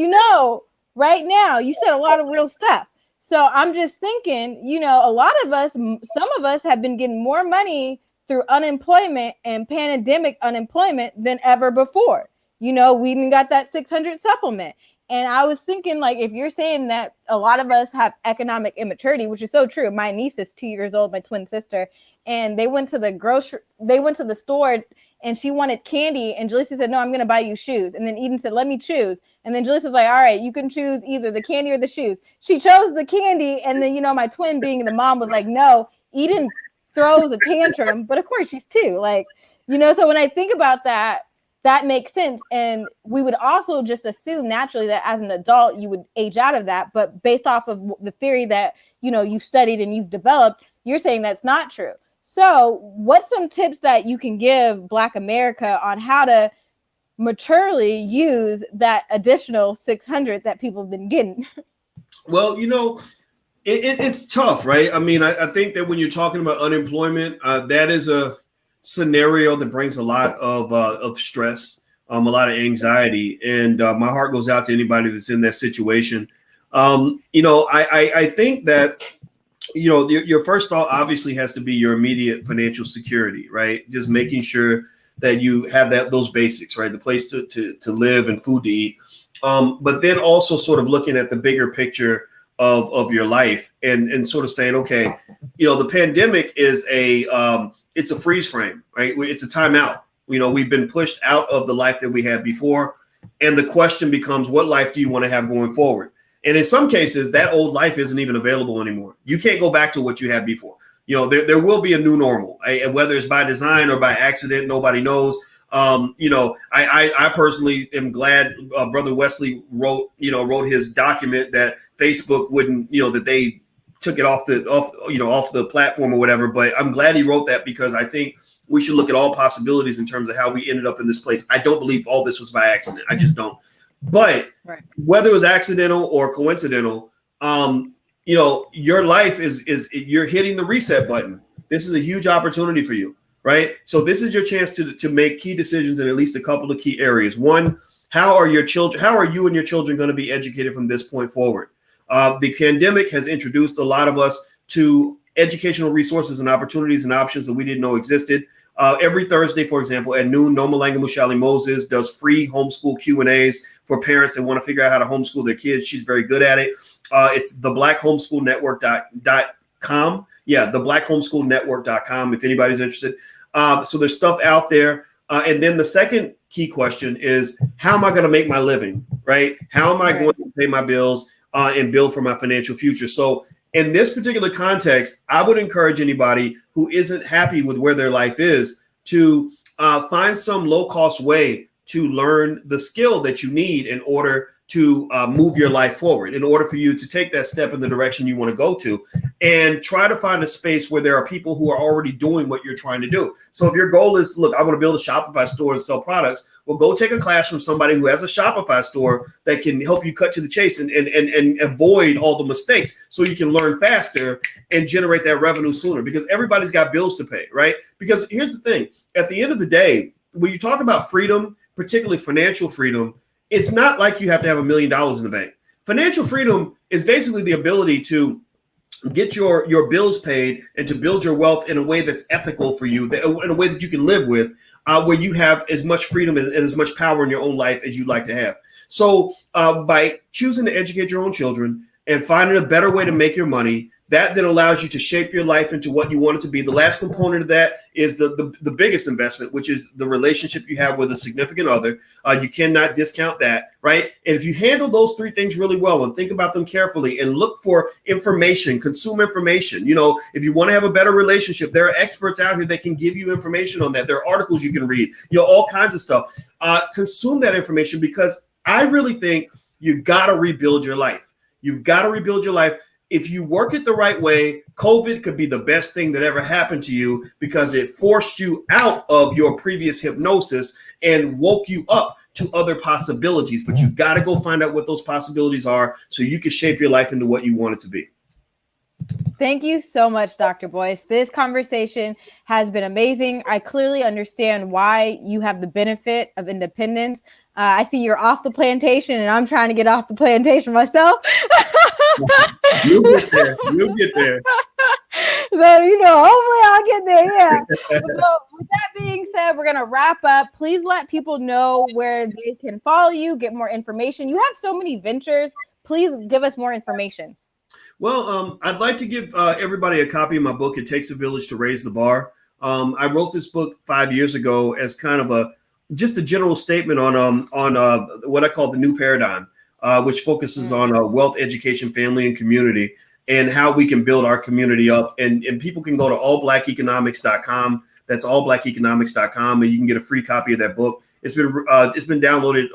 right now you said a lot of real stuff. So I'm just thinking, a lot of us, some of us have been getting more money through unemployment and pandemic unemployment than ever before. We even got that 600 supplement. And I was thinking, like, if you're saying that a lot of us have economic immaturity, which is so true. My niece is 2 years old, my twin sister, and they went to the store and she wanted candy. And Jalissa said, no, I'm going to buy you shoes. And then Eden said, let me choose. And then Jalissa's like, all right, you can choose either the candy or the shoes. She chose the candy. And then, my twin being the mom was like, no, Eden throws a tantrum. But of course she's 2. Like, so when I think about that, that makes sense. And we would also just assume naturally that as an adult, you would age out of that. But based off of the theory that, you studied and you've developed, you're saying that's not true. So what's some tips that you can give Black America on how to maturely use that additional 600 that people have been getting? Well, it's tough, right? I mean, I think that when you're talking about unemployment, that is a scenario that brings a lot of stress, a lot of anxiety, and my heart goes out to anybody that's in that situation. I think that your first thought obviously has to be your immediate financial security, right? Just making sure that you have those basics, right? The place to live and food to eat, but then also sort of looking at the bigger picture of your life and sort of saying, okay, the pandemic is it's a freeze frame, right? It's a timeout. We've been pushed out of the life that we had before. And the question becomes, what life do you want to have going forward? And in some cases, that old life isn't even available anymore. You can't go back to what you had before. There will be a new normal, whether it's by design or by accident, nobody knows. I personally am glad Brother Wesley wrote his document that Facebook wouldn't, that they took it off the platform or whatever. But I'm glad he wrote that, because I think we should look at all possibilities in terms of how we ended up in this place. I don't believe all this was by accident. I just don't. But whether it was accidental or coincidental, your life is you're hitting the reset button. This is a huge opportunity for you, right? So this is your chance to make key decisions in at least a couple of key areas. One, how are you and your children going to be educated from this point forward? The pandemic has introduced a lot of us to educational resources and opportunities and options that we didn't know existed. Every Thursday, for example, at noon, Noma Langa Mushali Moses does free homeschool Q&As for parents that want to figure out how to homeschool their kids. She's very good at it. It's theblackHomeschoolNetwork.com. Yeah, theblackHomeschoolNetwork.com if anybody's interested. So there's stuff out there. And then the second key question is, how am I going to make my living, right? How am I going to pay my bills and build for my financial future? So in this particular context, I would encourage anybody who isn't happy with where their life is to find some low-cost way to learn the skill that you need in order to move your life forward, in order for you to take that step in the direction you want to go to, and try to find a space where there are people who are already doing what you're trying to do. So if your goal is, look, I want to build a Shopify store and sell products, well, go take a class from somebody who has a Shopify store that can help you cut to the chase and avoid all the mistakes, so you can learn faster and generate that revenue sooner, because everybody's got bills to pay, right? Because here's the thing, at the end of the day, when you talk about freedom, particularly financial freedom, it's not like you have to have $1 million in the bank. Financial freedom is basically the ability to get your bills paid and to build your wealth in a way that's ethical for you, in a way that you can live with, where you have as much freedom and as much power in your own life as you'd like to have. So by choosing to educate your own children and finding a better way to make your money, that then allows you to shape your life into what you want it to be. The last component of that is the biggest investment, which is the relationship you have with a significant other. You cannot discount that, right? And if you handle those three things really well and think about them carefully and look for information, consume information. If you want to have a better relationship, there are experts out here that can give you information on that. There are articles you can read, all kinds of stuff. Consume that information, because I really think you got to rebuild your life. You've got to rebuild your life. if you work it the right way, COVID could be the best thing that ever happened to you because it forced you out of your previous hypnosis and woke you up to other possibilities. But you got to go find out what those possibilities are so you can shape your life into what you want it to be. Thank you so much, Dr. Boyce. This conversation has been amazing. I clearly understand why you have the benefit of independence. I see you're off the plantation, and I'm trying to get off the plantation myself. You'll get there. You'll get there. So, you know, hopefully I'll get there. Yeah. So, with that being said, we're going to wrap up. Please let people know where they can follow you, get more information. You have so many ventures. Please give us more information. Well, I'd like to give everybody a copy of my book, It Takes a Village to Raise the Bar. I wrote this book 5 years ago as kind of just a general statement on what I call the new paradigm, which focuses on wealth, education, family, and community, and how we can build our community up. And people can go to allblackeconomics.com. That's allblackeconomics.com, and you can get a free copy of that book. It's been downloaded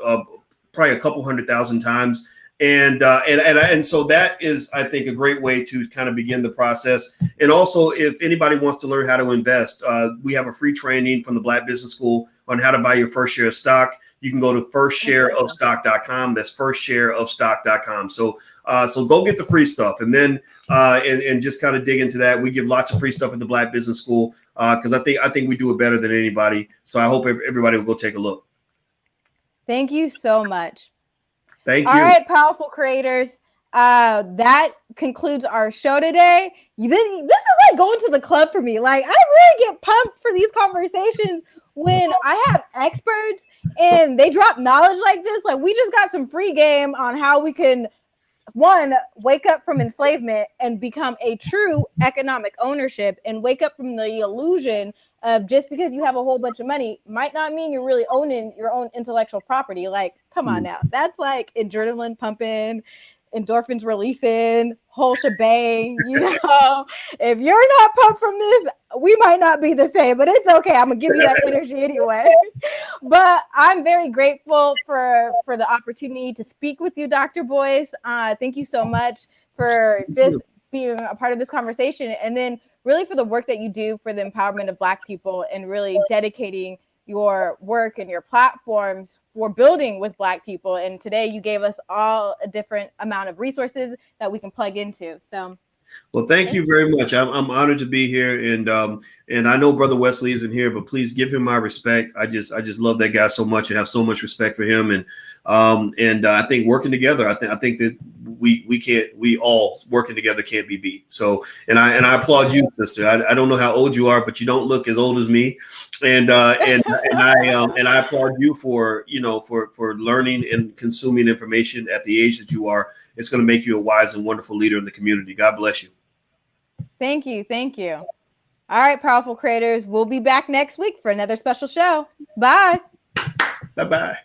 probably a couple 100,000 times. And so that is, I think, a great way to kind of begin the process. And also, if anybody wants to learn how to invest, we have a free training from the Black Business School on how to buy your first share of stock. You can go to firstshareofstock.com. That's firstshareofstock.com. So go get the free stuff, and then and just kind of dig into that. We give lots of free stuff at the Black Business School because I think we do it better than anybody. So I hope everybody will go take a look. Thank you so much. Thank you. All right, powerful creators. That concludes our show today. This is like going to the club for me. Like, I really get pumped for these conversations when I have experts and they drop knowledge like this. Like, we just got some free game on how we can, one, wake up from enslavement and become a true economic ownership, and wake up from the illusion of just because you have a whole bunch of money might not mean you're really owning your own intellectual property. Like, come on now. That's like adrenaline pumping, endorphins releasing, whole shebang. You know, if you're not pumped from this, we might not be the same, but it's okay. I'm going to give you that energy anyway. But I'm very grateful for the opportunity to speak with you, Dr. Boyce. Thank you so much for just being a part of this conversation. And then really for the work that you do for the empowerment of Black people, and really dedicating your work and your platforms for building with Black people. And today you gave us all a different amount of resources that we can plug into. So, well, thank you very much. I'm honored to be here, and I know Brother Wesley isn't here, but please give him my respect. I just love that guy so much and have so much respect for him. And I think working together, I think that we all working together can't be beat. So, and I applaud you, sister. I don't know how old you are, but you don't look as old as me. And I applaud you for learning and consuming information at the age that you are. It's going to make you a wise and wonderful leader in the community. God bless you. Thank you. Thank you. All right, powerful creators. We'll be back next week for another special show. Bye. Bye-bye.